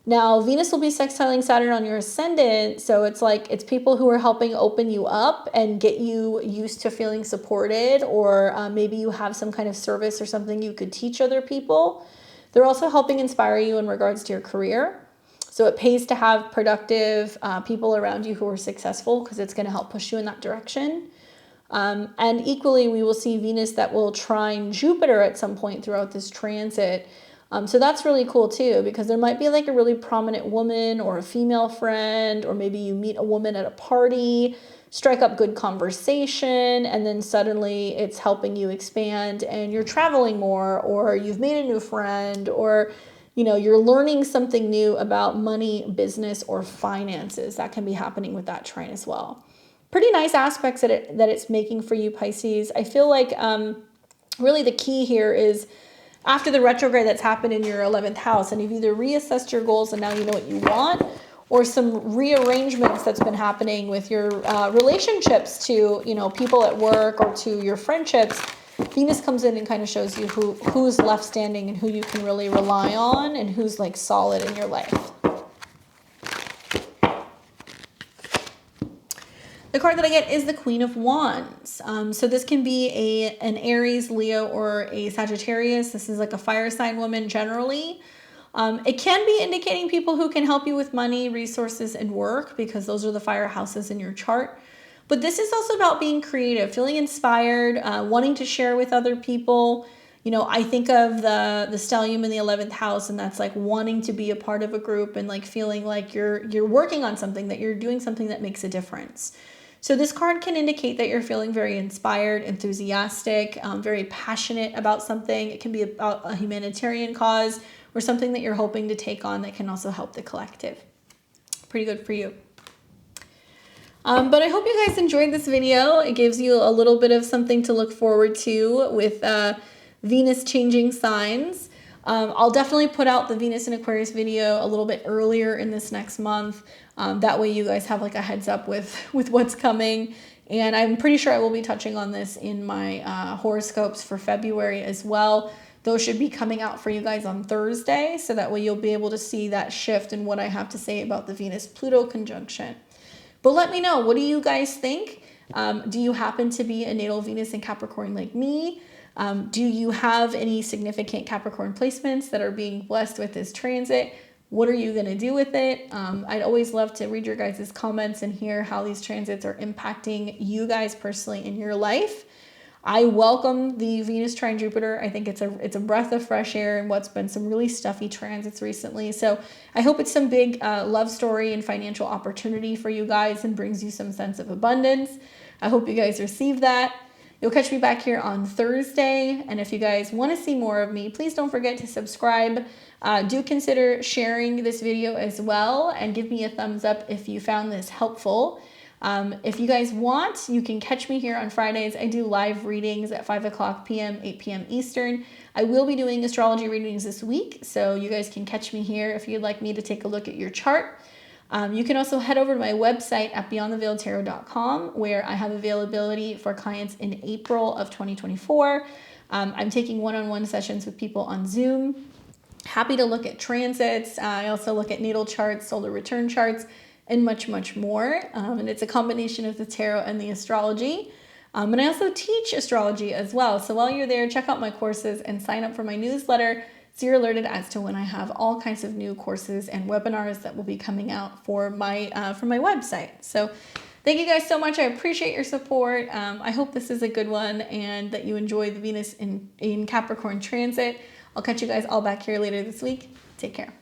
Now, Venus will be sextiling Saturn on your ascendant, so it's people who are helping open you up and get you used to feeling supported, or maybe you have some kind of service or something you could teach other people. They're also helping inspire you in regards to your career. So it pays to have productive people around you who are successful because it's going to help push you in that direction. And equally, we will see Venus that will trine Jupiter at some point throughout this transit. So that's really cool too, because there might be like a really prominent woman or a female friend, or maybe you meet a woman at a party, strike up good conversation, and then suddenly it's helping you expand and you're traveling more, or you've made a new friend, or you're learning something new about money, business, or finances. That can be happening with that trine as well. Pretty nice aspects that it's making for you, Pisces. I feel like really the key here is after the retrograde that's happened in your 11th house, and you've either reassessed your goals and now you know what you want, or some rearrangements that's been happening with your relationships to, people at work or to your friendships. Venus comes in and kind of shows you who's left standing and who you can really rely on and who's like solid in your life. The card that I get is the Queen of Wands. So this can be an Aries, Leo, or a Sagittarius. This is like a fire sign woman generally. It can be indicating people who can help you with money, resources, and work, because those are the fire houses in your chart. But this is also about being creative, feeling inspired, wanting to share with other people. I think of the stellium in the 11th house, and that's like wanting to be a part of a group and like feeling like you're working on something, that you're doing something that makes a difference. So this card can indicate that you're feeling very inspired, enthusiastic, very passionate about something. It can be about a humanitarian cause or something that you're hoping to take on that can also help the collective. Pretty good for you. But I hope you guys enjoyed this video. It gives you a little bit of something to look forward to with Venus changing signs. I'll definitely put out the Venus and Aquarius video a little bit earlier in this next month. That way you guys have like a heads up with what's coming. And I'm pretty sure I will be touching on this in my horoscopes for February as well. Those should be coming out for you guys on Thursday. So that way you'll be able to see that shift in what I have to say about the Venus-Pluto conjunction. But let me know, what do you guys think? Do you happen to be a natal Venus in Capricorn like me? Do you have any significant Capricorn placements that are being blessed with this transit? What are you going to do with it? I'd always love to read your guys' comments and hear how these transits are impacting you guys personally in your life. I welcome the Venus trine Jupiter. I think it's a breath of fresh air in what's been some really stuffy transits recently. So I hope it's some big love story and financial opportunity for you guys and brings you some sense of abundance. I hope you guys receive that. You'll catch me back here on Thursday. And if you guys want to see more of me, please don't forget to subscribe. Do consider sharing this video as well and give me a thumbs up if you found this helpful. If you guys want, you can catch me here on Fridays. I do live readings at 5 p.m., 8 p.m. Eastern. I will be doing astrology readings this week, so you guys can catch me here if you'd like me to take a look at your chart. You can also head over to my website at beyondtheveiledtarot.com, where I have availability for clients in April of 2024. I'm taking one-on-one sessions with people on Zoom. Happy to look at transits. I also look at natal charts, solar return charts, and much, much more. And it's a combination of the tarot and the astrology. And I also teach astrology as well. So while you're there, check out my courses and sign up for my newsletter so you're alerted as to when I have all kinds of new courses and webinars that will be coming out for my website. So thank you guys so much. I appreciate your support. I hope this is a good one and that you enjoy the Venus in Capricorn transit. I'll catch you guys all back here later this week. Take care.